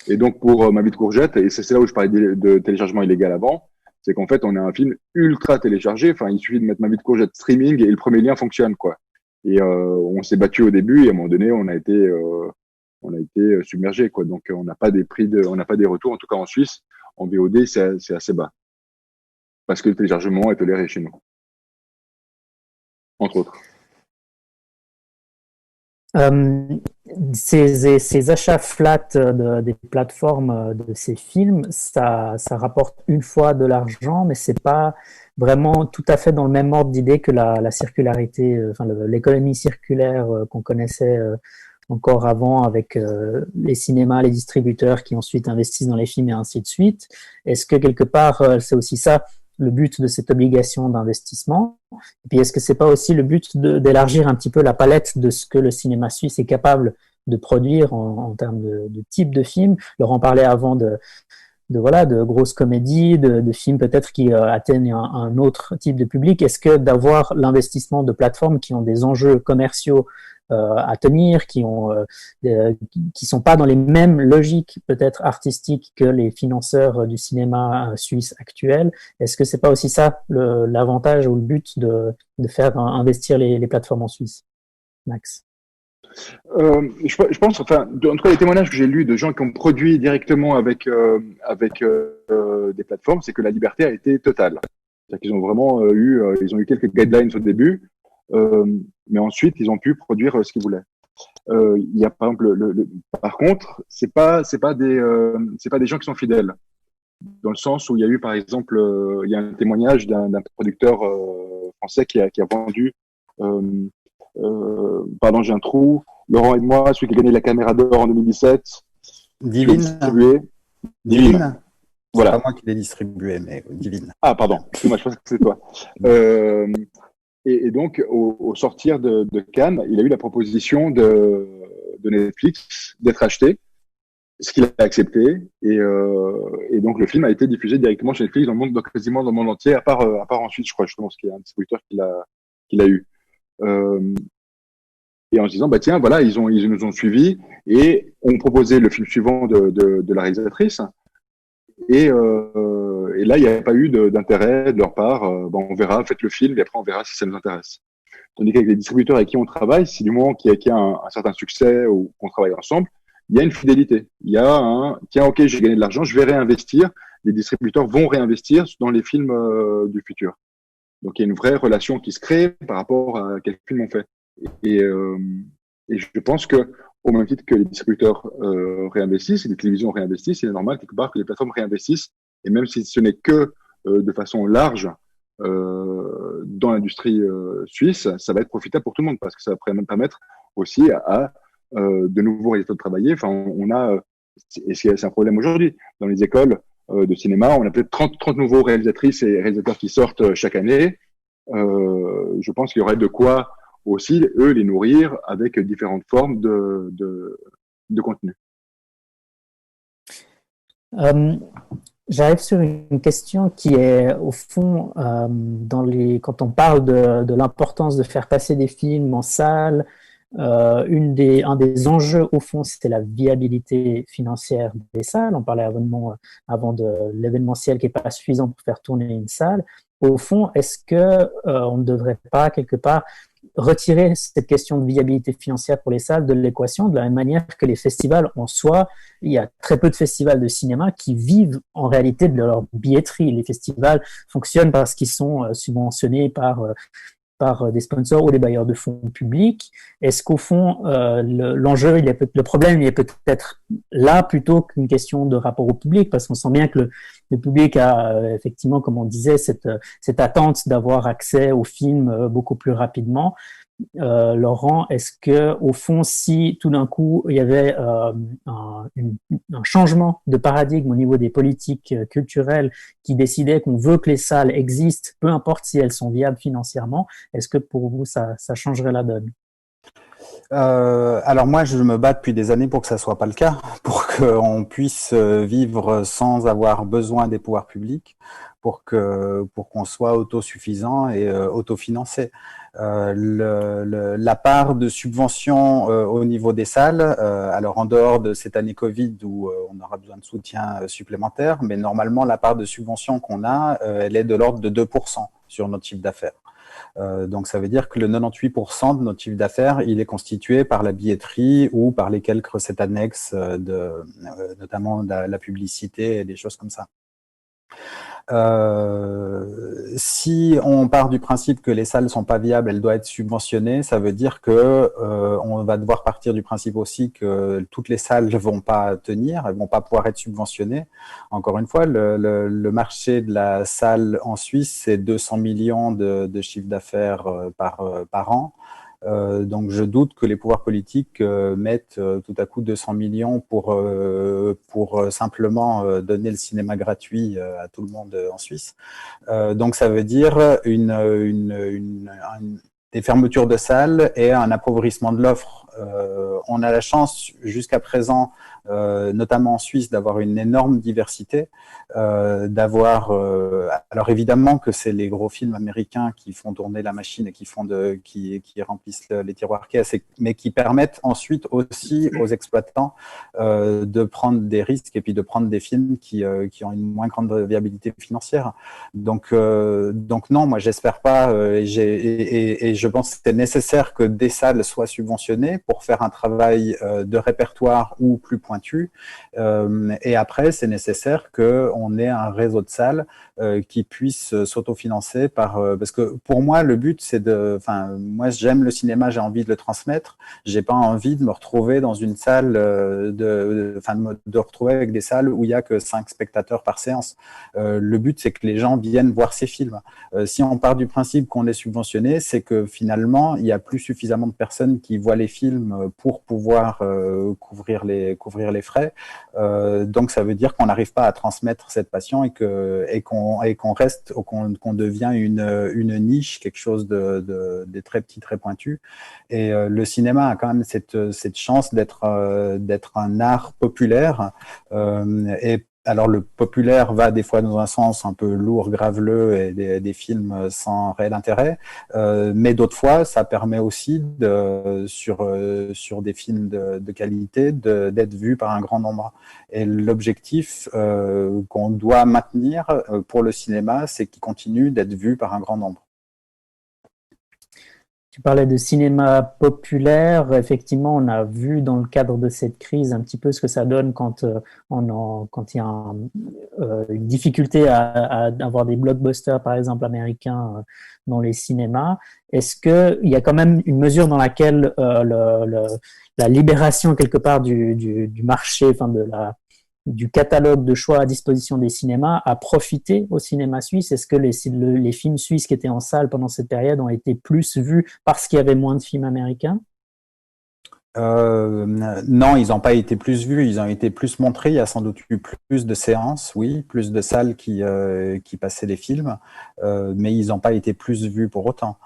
Et donc pour Ma vie de courgette, et c'est là où je parlais de téléchargement illégal avant, c'est qu'en fait on a un film ultra téléchargé. Enfin, il suffit de mettre Ma vie de courgette streaming et le premier lien fonctionne, quoi. Et on s'est battu au début et à un moment donné on a été submergé, quoi. Donc on n'a pas des retours, en tout cas en Suisse, en VOD c'est assez bas parce que le téléchargement est toléré chez nous, entre autres. Ces achats flat des plateformes de ces films, ça rapporte une fois de l'argent, mais c'est pas vraiment tout à fait dans le même ordre d'idée que la circularité, l'économie circulaire qu'on connaissait encore avant avec les cinémas, les distributeurs qui ensuite investissent dans les films et ainsi de suite. Est-ce que quelque part, c'est aussi ça le but de cette obligation d'investissement? Et puis, est-ce que c'est pas aussi le but d'élargir un petit peu la palette de ce que le cinéma suisse est capable de produire en termes de type de film? Laurent parlait avant de grosses comédies, de films peut-être qui atteignent un autre type de public. Est-ce que d'avoir l'investissement de plateformes qui ont des enjeux commerciaux à tenir, qui sont pas dans les mêmes logiques peut-être artistiques que les financeurs du cinéma suisse actuel, est-ce que c'est pas aussi ça l'avantage ou le but de faire investir les plateformes en Suisse, Max? Je pense, enfin, en tout cas, les témoignages que j'ai lus de gens qui ont produit directement avec des plateformes, c'est que la liberté a été totale. C'est-à-dire qu'ils ont vraiment ils ont eu quelques guidelines au début, mais ensuite ils ont pu produire ce qu'ils voulaient. Il y a par exemple par contre, c'est pas des gens qui sont fidèles, dans le sens où il y a eu par exemple il y a un témoignage d'un producteur français qui a vendu pardon, j'ai un trou. Laurent et moi, celui qui a gagné la Caméra d'Or en 2017. Divine. Divine. C'est pas moi qui l'ai distribué, mais divine. Ah, pardon, excuse-moi, je pensais que c'était toi. Et donc, au sortir de Cannes, il a eu la proposition de Netflix d'être acheté, ce qu'il a accepté. Et donc, le film a été diffusé directement chez Netflix quasiment dans le monde entier, à part en Suisse, je crois, justement, parce qu'il y a un distributeur qu'il a eu. Et en se disant, bah tiens, voilà, ils nous ont suivis et ont proposé le film suivant de la réalisatrice. Et là, il n'y a pas eu d'intérêt de leur part. Bon, on verra, faites le film et après on verra si ça nous intéresse. Tandis qu'avec les distributeurs avec qui on travaille, si du moment qu'il y a un certain succès ou qu'on travaille ensemble, il y a une fidélité. Il y a tiens, ok, j'ai gagné de l'argent, je vais réinvestir. Les distributeurs vont réinvestir dans les films du futur. Donc il y a une vraie relation qui se crée par rapport à quel film on fait. Et je pense que au même titre que les distributeurs réinvestissent et les télévisions réinvestissent, il est normal quelque part que les plateformes réinvestissent. Et même si ce n'est que de façon large dans l'industrie suisse, ça va être profitable pour tout le monde parce que ça va permettre aussi à de nouveaux réalisateurs de travailler. Enfin, on a, et c'est un problème aujourd'hui, dans les écoles de cinéma, on a peut-être 30 nouveaux réalisatrices et réalisateurs qui sortent chaque année. Je pense qu'il y aurait de quoi aussi, eux, les nourrir avec différentes formes de contenu. J'arrive sur une question qui est, au fond, quand on parle de l'importance de faire passer des films en salle, un des enjeux, au fond, c'était la viabilité financière des salles. On parlait avant de l'événementiel qui n'est pas suffisant pour faire tourner une salle. Au fond, est-ce que on ne devrait pas, quelque part, retirer cette question de viabilité financière pour les salles de l'équation, de la même manière que les festivals en soi, il y a très peu de festivals de cinéma qui vivent en réalité de leur billetterie. Les festivals fonctionnent parce qu'ils sont subventionnés par des sponsors ou des bailleurs de fonds publics. Est-ce qu'au fond, l'enjeu, le problème, il est peut-être là plutôt qu'une question de rapport au public, parce qu'on sent bien que le public a effectivement, comme on disait, cette attente d'avoir accès aux films beaucoup plus rapidement. Laurent, est-ce que au fond, si tout d'un coup il y avait un changement de paradigme au niveau des politiques culturelles qui décidait qu'on veut que les salles existent, peu importe si elles sont viables financièrement, est-ce que pour vous ça changerait la donne? Alors moi, je me bats depuis des années pour que ça soit pas le cas, pour qu'on puisse vivre sans avoir besoin des pouvoirs publics, pour qu'on soit autosuffisant et autofinancé. La part de subvention au niveau des salles, alors en dehors de cette année Covid où on aura besoin de soutien supplémentaire, mais normalement la part de subvention qu'on a, elle est de l'ordre de 2% sur notre chiffre d'affaires. Donc ça veut dire que le 98% de notre chiffre d'affaires, il est constitué par la billetterie ou par les quelques recettes annexes notamment la publicité et des choses comme ça. Si on part du principe que les salles sont pas viables, elles doivent être subventionnées, ça veut dire que on va devoir partir du principe aussi que toutes les salles ne vont pas tenir, elles vont pas pouvoir être subventionnées. Encore une fois, le marché de la salle en Suisse, c'est 200 millions de chiffre d'affaires par an. Donc je doute que les pouvoirs politiques mettent tout à coup 200 millions pour simplement donner le cinéma gratuit à tout le monde en Suisse. Donc ça veut dire des fermetures de salles et un appauvrissement de l'offre. On a la chance jusqu'à présent, notamment en Suisse, d'avoir une énorme diversité, alors évidemment que c'est les gros films américains qui font tourner la machine et qui remplissent les tiroirs caisses, mais qui permettent ensuite aussi aux exploitants de prendre des risques et puis de prendre des films qui ont une moins grande viabilité financière. Donc non, moi j'espère pas et je pense que c'est nécessaire que des salles soient subventionnées pour faire un travail de répertoire ou plus pointu. Et après, c'est nécessaire qu'on ait un réseau de salles qui puissent s'autofinancer parce que pour moi le but c'est moi j'aime le cinéma, j'ai envie de le transmettre, j'ai pas envie de me retrouver dans une salle de retrouver avec des salles où il y a que 5 spectateurs par séance. Le but c'est que les gens viennent voir ces films. Si on part du principe qu'on est subventionné, c'est que finalement il y a plus suffisamment de personnes qui voient les films pour pouvoir couvrir les frais. Donc ça veut dire qu'on n'arrive pas à transmettre cette passion et qu'on reste, qu'on devient une niche, quelque chose de très petit, très pointu. Et le cinéma a quand même cette chance d'être un art populaire. Et alors le populaire va des fois dans un sens un peu lourd, graveleux et des films sans réel intérêt, mais d'autres fois ça permet aussi sur des films de qualité d'être vu par un grand nombre. Et l'objectif qu'on doit maintenir pour le cinéma, c'est qu'il continue d'être vu par un grand nombre. Tu parlais de cinéma populaire. Effectivement, on a vu dans le cadre de cette crise un petit peu ce que ça donne quand il y a une difficulté à avoir des blockbusters, par exemple américains, dans les cinémas. Est-ce que il y a quand même une mesure dans laquelle la libération quelque part du marché, enfin du catalogue de choix à disposition des cinémas a profité au cinéma suisse? Est-ce que les films suisses qui étaient en salle pendant cette période ont été plus vus parce qu'il y avait moins de films américains? Non, ils n'ont pas été plus vus, ils ont été plus montrés. Il y a sans doute eu plus de séances, oui, plus de salles qui passaient les films, mais ils n'ont pas été plus vus pour autant.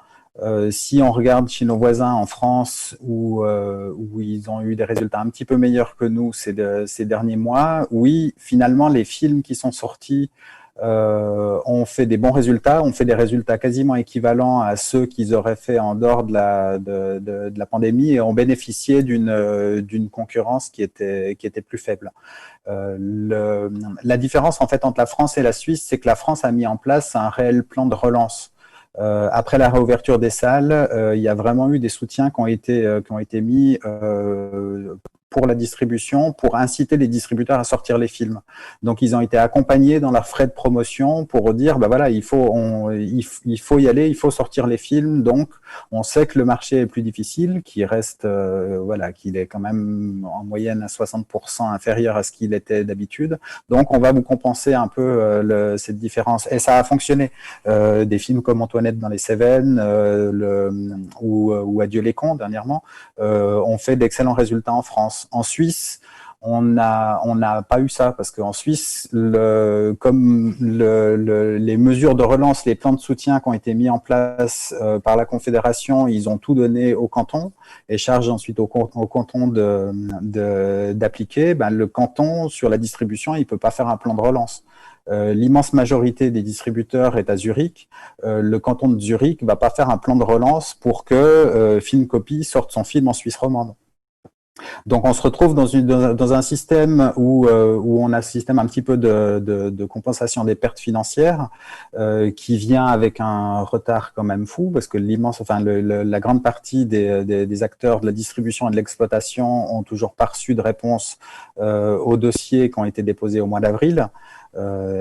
Si on regarde chez nos voisins en France où ils ont eu des résultats un petit peu meilleurs que nous ces derniers mois, oui, finalement les films qui sont sortis ont fait des bons résultats, ont fait des résultats quasiment équivalents à ceux qu'ils auraient fait en dehors de la pandémie et ont bénéficié d'une concurrence qui était plus faible. La différence en fait entre la France et la Suisse, c'est que la France a mis en place un réel plan de relance. Après la réouverture des salles, il y a vraiment eu des soutiens qui ont été mis pour la distribution, pour inciter les distributeurs à sortir les films. Donc ils ont été accompagnés dans leurs frais de promotion pour dire bah voilà, il faut y aller, il faut sortir les films. Donc on sait que le marché est plus difficile, qu'il reste qu'il est quand même en moyenne à 60% inférieur à ce qu'il était d'habitude. Donc on va vous compenser un peu cette différence et ça a fonctionné. Des films comme Antoinette dans les Cévennes ou Adieu les cons dernièrement ont fait d'excellents résultats en France. En Suisse, on n'a pas eu ça parce qu'en Suisse, comme les mesures de relance, les plans de soutien qui ont été mis en place par la Confédération, ils ont tout donné au canton et charge ensuite au canton d'appliquer. Ben, le canton sur la distribution, il peut pas faire un plan de relance. L'immense majorité des distributeurs est à Zurich. Le canton de Zurich va pas faire un plan de relance pour que Filmcopy sorte son film en Suisse romande. Donc on se retrouve dans un système où on a un système un petit peu de compensation des pertes financières qui vient avec un retard quand même fou parce que la grande partie des acteurs de la distribution et de l'exploitation ont toujours pas reçu de réponse aux dossiers qui ont été déposés au mois d'avril.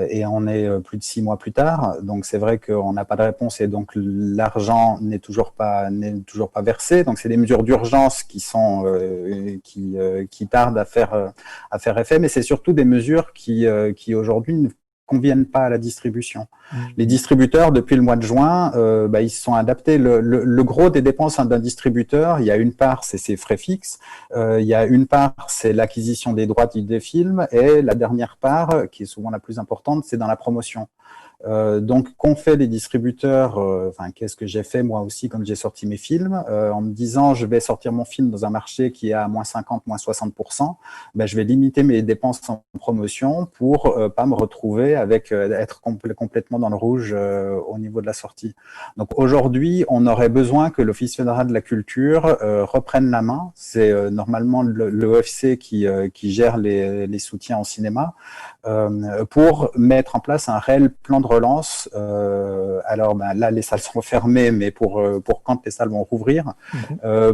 Et on est plus de 6 mois plus tard, donc c'est vrai qu'on n'a pas de réponse et donc l'argent n'est toujours pas versé. Donc c'est des mesures d'urgence qui tardent à faire effet, mais c'est surtout des mesures qui aujourd'hui ne conviennent pas à la distribution. Les distributeurs, depuis le mois de juin, ils se sont adaptés. Le gros des dépenses d'un distributeur, il y a une part, c'est ses frais fixes, il y a une part, c'est l'acquisition des droits des films, et la dernière part, qui est souvent la plus importante, c'est dans la promotion. Donc, qu'ont fait les distributeurs, qu'est-ce que j'ai fait moi aussi quand j'ai sorti mes films, en me disant je vais sortir mon film dans un marché qui est à moins 50, moins 60%, je vais limiter mes dépenses en promotion pour pas me retrouver avec être complètement dans le rouge au niveau de la sortie. Donc aujourd'hui, on aurait besoin que l'Office fédéral de la culture reprenne la main. C'est normalement l'OFC qui gère les soutiens au cinéma pour mettre en place un réel plan de relance. Alors là, les salles sont fermées, mais pour quand les salles vont rouvrir,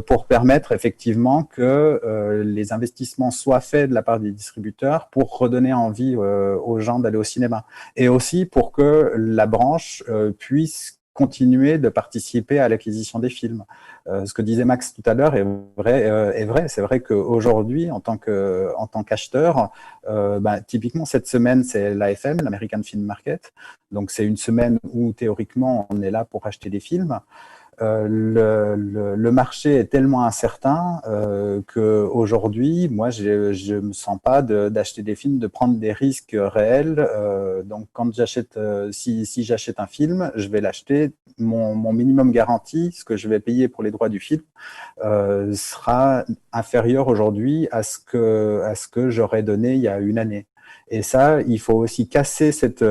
pour permettre effectivement que les investissements soient faits de la part des distributeurs pour redonner envie aux gens d'aller au cinéma. Et aussi pour que la branche puisse continuer de participer à l'acquisition des films. Ce que disait Max tout à l'heure est vrai. C'est vrai qu'aujourd'hui, en tant qu'acheteur, typiquement cette semaine, c'est l'AFM, l'American Film Market. Donc c'est une semaine où théoriquement on est là pour acheter des films. Le marché est tellement incertain que aujourd'hui, moi, je me sens pas d'acheter des films, de prendre des risques réels. Donc, quand j'achète, si j'achète un film, je vais l'acheter. Mon minimum garanti, ce que je vais payer pour les droits du film, sera inférieur aujourd'hui à ce que j'aurais donné il y a une année. Et ça, il faut aussi casser cette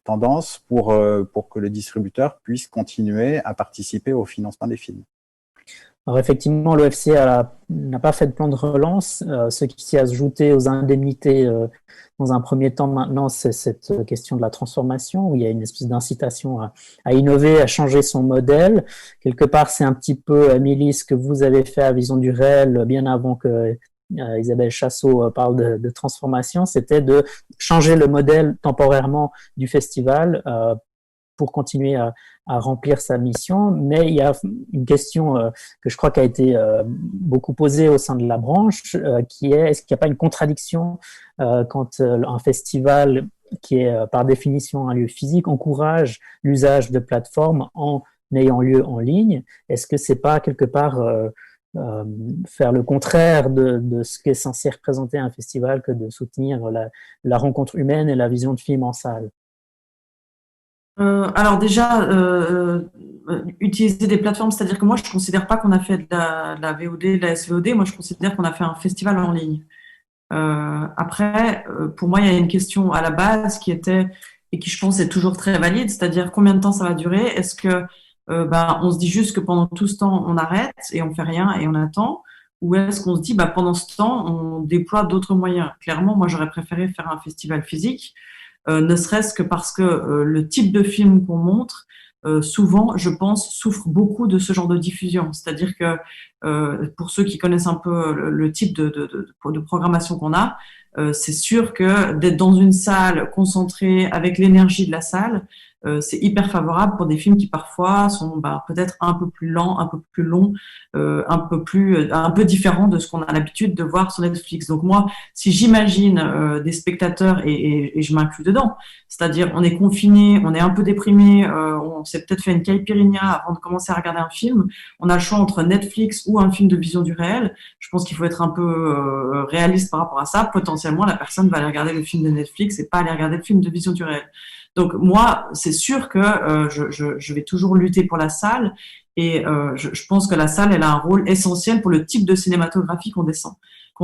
tendance pour que le distributeur puisse continuer à participer au financement des films. Alors effectivement, l'OFC n'a pas fait de plan de relance. Ce qui s'y a ajouté aux indemnités dans un premier temps maintenant, c'est cette question de la transformation, où il y a une espèce d'incitation à innover, à changer son modèle. Quelque part, c'est un petit peu, Émilie, ce que vous avez fait à Vision du Réel bien avant que Isabelle Chassot parle de transformation, c'était de changer le modèle temporairement du festival pour continuer à remplir sa mission. Mais il y a une question que je crois qui a été beaucoup posée au sein de la branche, qui est, est-ce qu'il n'y a pas une contradiction quand un festival qui est par définition un lieu physique encourage l'usage de plateformes en ayant lieu en ligne? Est-ce que c'est pas quelque part faire le contraire de ce qu'est censé représenter un festival que de soutenir la rencontre humaine et la vision de film en salle? Alors déjà, utiliser des plateformes, c'est-à-dire que moi, je considère pas qu'on a fait de la VOD, de la SVOD. Moi, je considère qu'on a fait un festival en ligne. Après, pour moi, il y a une question à la base qui était, et qui je pense est toujours très valide, c'est-à-dire combien de temps ça va durer? Est-ce que on se dit juste que pendant tout ce temps, on arrête et on fait rien et on attend? Ou est-ce qu'on se dit, pendant ce temps, on déploie d'autres moyens? Clairement, moi, j'aurais préféré faire un festival physique, ne serait-ce que parce que le type de film qu'on montre, souvent, je pense, souffre beaucoup de ce genre de diffusion. C'est-à-dire que pour ceux qui connaissent un peu le type de programmation qu'on a, c'est sûr que d'être dans une salle concentrée avec l'énergie de la salle, c'est hyper favorable pour des films qui parfois sont peut-être un peu plus lents, un peu plus longs, un peu différents de ce qu'on a l'habitude de voir sur Netflix. Donc moi, si j'imagine des spectateurs et je m'inclus dedans, c'est-à-dire on est confiné, on est un peu déprimé, on s'est peut-être fait une caipirinha avant de commencer à regarder un film, on a le choix entre Netflix ou un film de Vision du Réel. Je pense qu'il faut être un peu réaliste par rapport à ça. Potentiellement, la personne va aller regarder le film de Netflix et pas aller regarder le film de Vision du Réel. Donc moi, c'est sûr que je vais toujours lutter pour la salle et je pense que la salle, elle a un rôle essentiel pour le type de cinématographie qu'on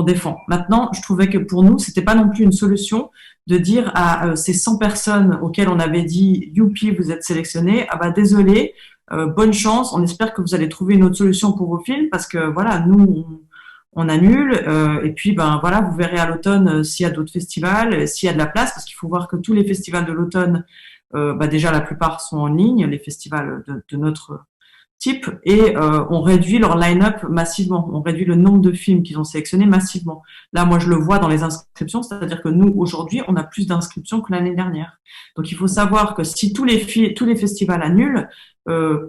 défend. Maintenant, je trouvais que pour nous, c'était pas non plus une solution de dire à ces 100 personnes auxquelles on avait dit youpi, vous êtes sélectionnés, désolé, bonne chance, on espère que vous allez trouver une autre solution pour vos films parce que voilà, nous on annule et puis voilà, vous verrez à l'automne s'il y a d'autres festivals, s'il y a de la place, parce qu'il faut voir que tous les festivals de l'automne, déjà la plupart sont en ligne, les festivals de notre type, et on réduit leur line-up massivement, on réduit le nombre de films qu'ils ont sélectionnés massivement. Là, moi, je le vois dans les inscriptions, c'est-à-dire que nous, aujourd'hui, on a plus d'inscriptions que l'année dernière. Donc, il faut savoir que si tous les festivals annulent,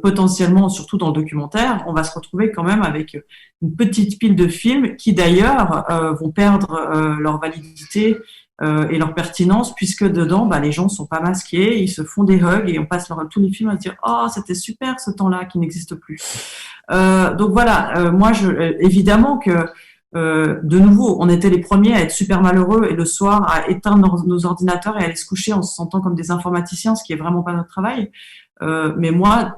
potentiellement, surtout dans le documentaire, on va se retrouver quand même avec une petite pile de films qui, d'ailleurs, vont perdre leur validité et leur pertinence, puisque dedans, les gens sont pas masqués, ils se font des hugs et on passe tous les films à se dire oh c'était super ce temps-là qui n'existe plus. Donc voilà, moi évidemment que de nouveau, on était les premiers à être super malheureux et le soir à éteindre nos ordinateurs et à aller se coucher en se sentant comme des informaticiens, ce qui est vraiment pas notre travail. Mais moi,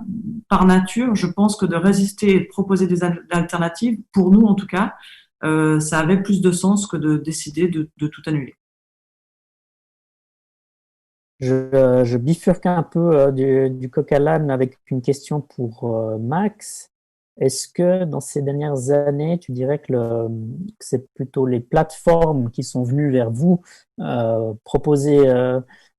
par nature, je pense que de résister et de proposer des alternatives, pour nous en tout cas, ça avait plus de sens que de décider de tout annuler. Je bifurque un peu du coq à l'âne avec une question pour Max. Est-ce que dans ces dernières années, tu dirais que c'est plutôt les plateformes qui sont venues vers vous proposer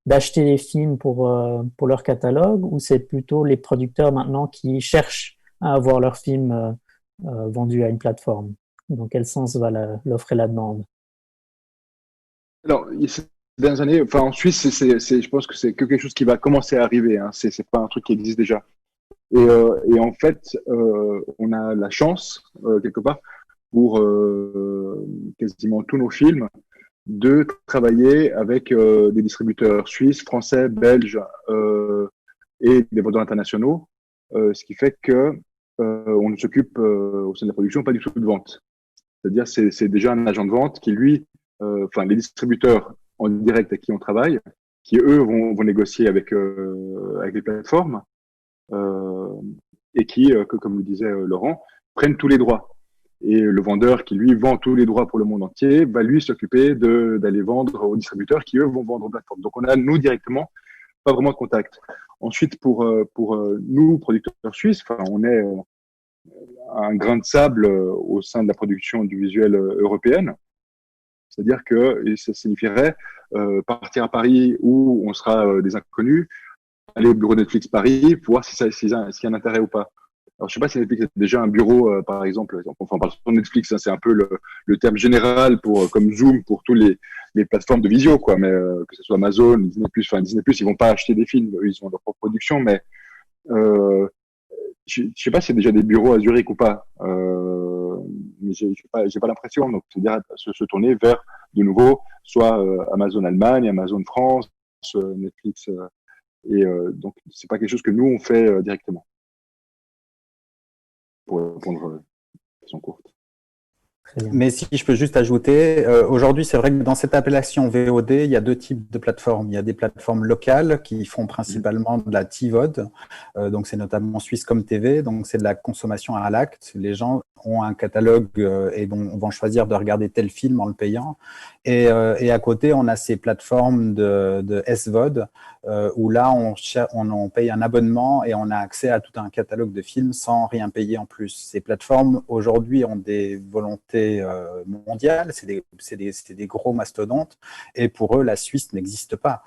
d'acheter les films pour leur catalogue, ou c'est plutôt les producteurs maintenant qui cherchent à avoir leurs films vendus à une plateforme? Dans quel sens va l'offre et la demande? Alors, ces dernières années, enfin, en Suisse, je pense que c'est que quelque chose qui va commencer à arriver. Hein. C'est pas un truc qui existe déjà. Et en fait, on a la chance, quelque part, pour quasiment tous nos films, de travailler avec des distributeurs suisses, français, belges et des vendeurs internationaux, ce qui fait que on ne s'occupe au sein de la production pas du tout de vente. C'est-à-dire c'est déjà un agent de vente qui lui, enfin les distributeurs en direct avec qui on travaille, qui eux vont négocier avec les plateformes et qui, comme le disait Laurent, prennent tous les droits. Et le vendeur qui, lui, vend tous les droits pour le monde entier, va lui s'occuper d'aller vendre aux distributeurs qui, eux, vont vendre aux plateformes. Donc, on a, nous, directement, pas vraiment de contact. Ensuite, pour nous, producteurs suisses, on est un grain de sable au sein de la production du visuel européenne. C'est-à-dire que ça signifierait partir à Paris où on sera des inconnus, aller au bureau Netflix Paris pour voir s'il y a un intérêt ou pas. Alors, je sais pas si Netflix a déjà un bureau, par exemple, enfin, on parle de Netflix, hein, c'est un peu le terme général pour, comme Zoom pour tous les plateformes de visio, quoi, mais que ce soit Amazon, Disney+, enfin, Disney+, ils vont pas acheter des films, eux, ils ont leur propre production, mais je sais pas s'il y a déjà des bureaux à Zurich ou pas, mais j'ai pas l'impression, donc c'est-à-dire se tourner vers, de nouveau, soit Amazon Allemagne, Amazon France, Netflix, et donc c'est pas quelque chose que nous on fait directement. Pour répondre à la question courte. Mais si je peux juste ajouter, aujourd'hui, c'est vrai que dans cette appellation VOD, il y a deux types de plateformes. Il y a des plateformes locales qui font principalement de la TVOD, donc c'est notamment Swisscom TV, donc c'est de la consommation à l'acte. Les gens ont un catalogue et vont choisir de regarder tel film en le payant. Et à côté, on a ces plateformes de SVOD où là, on paye un abonnement et on a accès à tout un catalogue de films sans rien payer en plus. Ces plateformes, aujourd'hui, ont des volontés mondiales, c'est des gros mastodontes, et pour eux, la Suisse n'existe pas.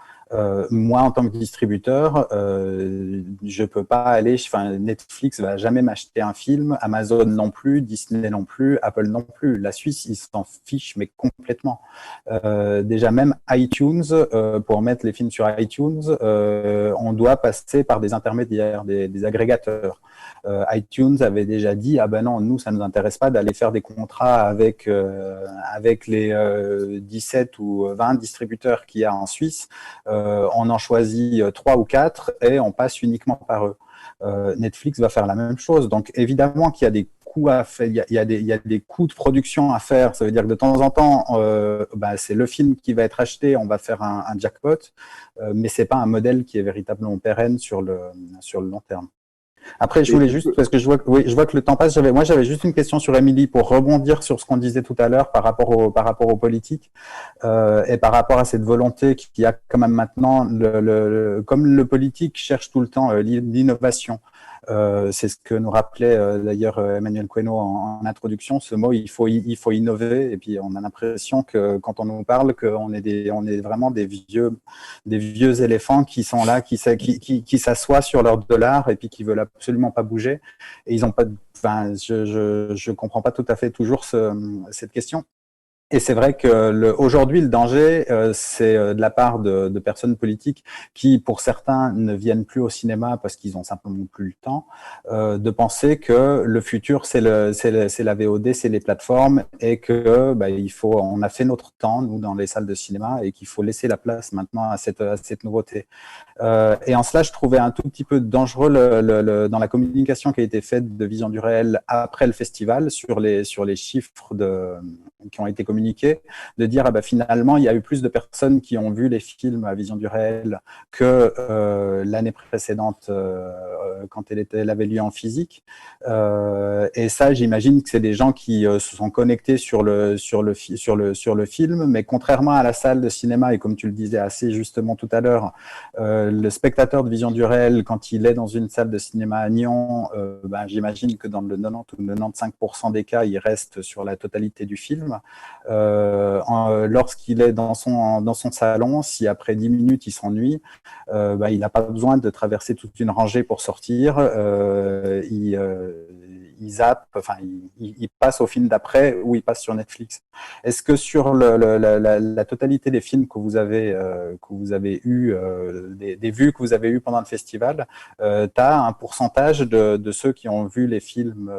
Moi, en tant que distributeur, je peux pas aller. Enfin, Netflix va jamais m'acheter un film, Amazon non plus, Disney non plus, Apple non plus. La Suisse, ils s'en fichent, mais complètement. Déjà, même iTunes, pour mettre les films sur iTunes, on doit passer par des intermédiaires, des agrégateurs. iTunes avait déjà dit ah ben non, nous ça nous intéresse pas d'aller faire des contrats avec les 17 ou 20 distributeurs qu'il y a en Suisse. On en choisit 3 ou 4 et on passe uniquement par eux. Netflix va faire la même chose. Donc évidemment qu'il y a des coûts à faire, il y a des coûts de production à faire. Ça veut dire que de temps en temps, c'est le film qui va être acheté, on va faire un jackpot, mais c'est pas un modèle qui est véritablement pérenne sur le long terme. Après, je voulais juste, parce que je vois que le temps passe, j'avais juste une question sur Émilie pour rebondir sur ce qu'on disait tout à l'heure par rapport aux politiques, et par rapport à cette volonté qu'il y a quand même maintenant, comme le politique cherche tout le temps l'innovation. C'est ce que nous rappelait d'ailleurs Emmanuel Queneau en introduction, ce mot il faut innover, et puis on a l'impression que quand on nous parle qu'on est vraiment des vieux éléphants qui sont là, qui s'assoient sur leur dollar et puis qui veulent absolument pas bouger, et ils ont pas, enfin je comprends pas tout à fait toujours cette question. Et c'est vrai que aujourd'hui, le danger, c'est de la part de personnes politiques qui, pour certains, ne viennent plus au cinéma parce qu'ils ont simplement plus le temps, de penser que le futur, c'est la VOD, c'est les plateformes, et que on a fait notre temps, nous, dans les salles de cinéma, et qu'il faut laisser la place maintenant à cette nouveauté. Et en cela, je trouvais un tout petit peu dangereux dans la communication qui a été faite de Vision du réel après le festival sur les chiffres qui ont été communiqués, de dire finalement il y a eu plus de personnes qui ont vu les films à Vision du réel que l'année précédente quand elle avait lieu en physique. Et ça, j'imagine que c'est des gens qui se sont connectés sur le film, mais contrairement à la salle de cinéma, et comme tu le disais assez justement tout à l'heure, le spectateur de Vision du réel, quand il est dans une salle de cinéma à Nyon, j'imagine que dans le 90 ou 95% des cas, il reste sur la totalité du film. Lorsqu'il est dans son salon, si après 10 minutes il s'ennuie, il n'a pas besoin de traverser toute une rangée pour sortir. Il zappe, il passe au film d'après ou il passe sur Netflix. Est-ce que sur la totalité des films que vous avez eu, des vues que vous avez eues pendant le festival, tu as un pourcentage de ceux qui ont vu les films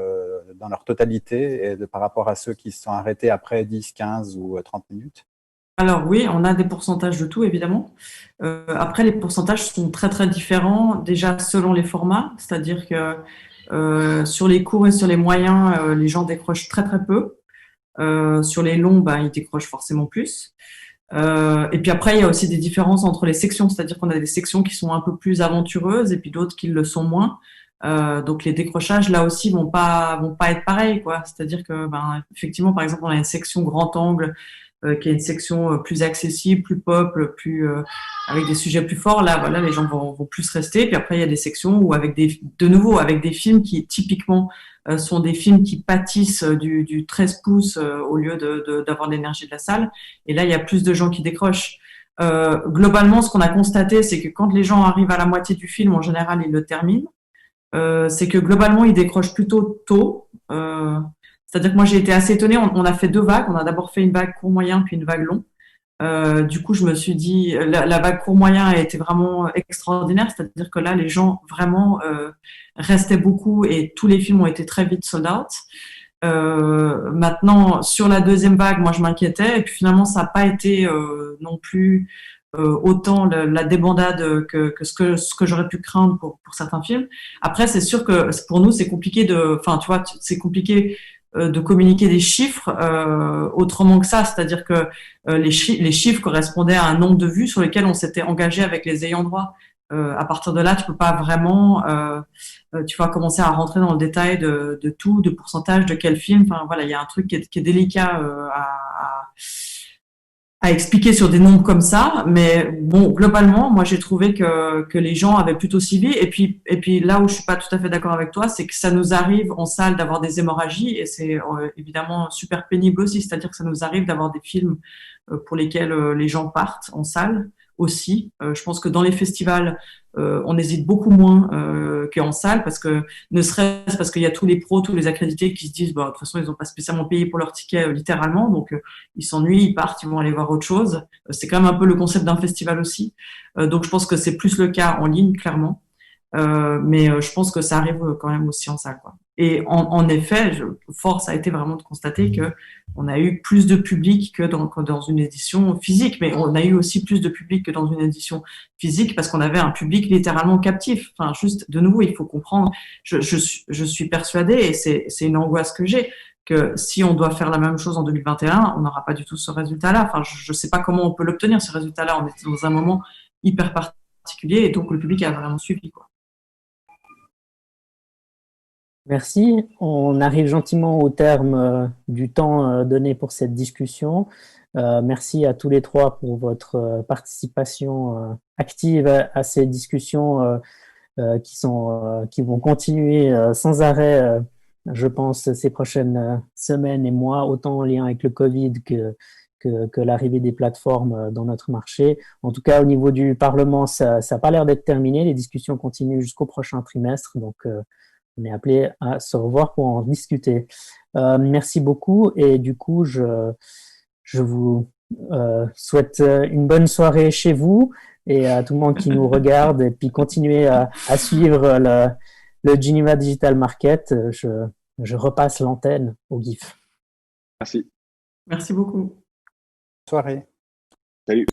dans leur totalité et par rapport à ceux qui se sont arrêtés après 10, 15 ou 30 minutes? Alors oui, on a des pourcentages de tout, évidemment. Après, les pourcentages sont très très différents, déjà selon les formats, c'est-à-dire que sur les courts et sur les moyens, les gens décrochent très très peu. Sur les longs, ils décrochent forcément plus. Et puis après, il y a aussi des différences entre les sections, c'est-à-dire qu'on a des sections qui sont un peu plus aventureuses et puis d'autres qui le sont moins. Donc les décrochages là aussi vont pas être pareils, quoi. C'est-à-dire que effectivement, par exemple, on a une section grand angle qui est une section plus accessible, plus pop, plus avec des sujets plus forts. Là, voilà, les gens vont plus rester. Puis après, il y a des sections où avec des films qui typiquement sont des films qui pâtissent du 13 pouces au lieu d'avoir l'énergie de la salle. Et là, il y a plus de gens qui décrochent. Globalement, ce qu'on a constaté, c'est que quand les gens arrivent à la moitié du film, en général, ils le terminent. C'est que globalement, ils décrochent plutôt tôt. C'est-à-dire que moi, j'ai été assez étonnée. On a fait 2 vagues. On a d'abord fait une vague court moyen, puis une vague long. Du coup, je me suis dit, la vague court moyen a été vraiment extraordinaire. C'est-à-dire que là, les gens vraiment restaient beaucoup et tous les films ont été très vite sold out. Maintenant, sur la deuxième vague, moi, je m'inquiétais. Et puis finalement, ça n'a pas été non plus autant la débandade que ce que j'aurais pu craindre pour certains films. Après, c'est sûr que pour nous, c'est compliqué c'est compliqué de communiquer des chiffres autrement que ça, c'est-à-dire que les chiffres correspondaient à un nombre de vues sur lesquels on s'était engagé avec les ayants droit. À partir de là, tu peux pas vraiment, commencer à rentrer dans le détail de tout, de pourcentage, de quel film. Enfin voilà, il y a un truc qui est délicat à expliquer sur des nombres comme ça, mais bon, globalement, moi j'ai trouvé que les gens avaient plutôt suivi. Et puis là où je suis pas tout à fait d'accord avec toi, c'est que ça nous arrive en salle d'avoir des hémorragies et c'est évidemment super pénible aussi. C'est-à-dire que ça nous arrive d'avoir des films pour lesquels les gens partent en salle aussi. Je pense que dans les festivals, on hésite beaucoup moins qu'en salle parce que ne serait-ce parce qu'il y a tous les pros, tous les accrédités qui se disent de toute façon ils n'ont pas spécialement payé pour leur ticket littéralement, donc ils s'ennuient, ils partent, ils vont aller voir autre chose. C'est quand même un peu le concept d'un festival aussi. Donc je pense que c'est plus le cas en ligne clairement. Mais je pense que ça arrive quand même aussi en salle, quoi. Et en effet, force a été vraiment de constater que on a eu plus de public que dans une édition physique, mais on a eu aussi plus de public que dans une édition physique parce qu'on avait un public littéralement captif. Enfin, juste de nouveau, il faut comprendre. Je suis persuadée, et c'est une angoisse que j'ai, que si on doit faire la même chose en 2021, on n'aura pas du tout ce résultat-là. Enfin, je sais pas comment on peut l'obtenir, ce résultat-là. On était dans un moment hyper particulier et donc le public a vraiment suivi, quoi. Merci. On arrive gentiment au terme du temps donné pour cette discussion. Merci à tous les 3 pour votre participation active à ces discussions qui vont continuer sans arrêt, je pense, ces prochaines semaines et mois, autant en lien avec le Covid que l'arrivée des plateformes dans notre marché. En tout cas, au niveau du Parlement, ça n'a pas l'air d'être terminé. Les discussions continuent jusqu'au prochain trimestre. Donc, on est appelé à se revoir pour en discuter. Merci beaucoup. Et du coup, je vous souhaite une bonne soirée chez vous et à tout le monde qui nous regarde. Et puis, continuez à suivre le Geneva Digital Market. Je repasse l'antenne au GIF. Merci. Merci beaucoup. Soirée. Salut.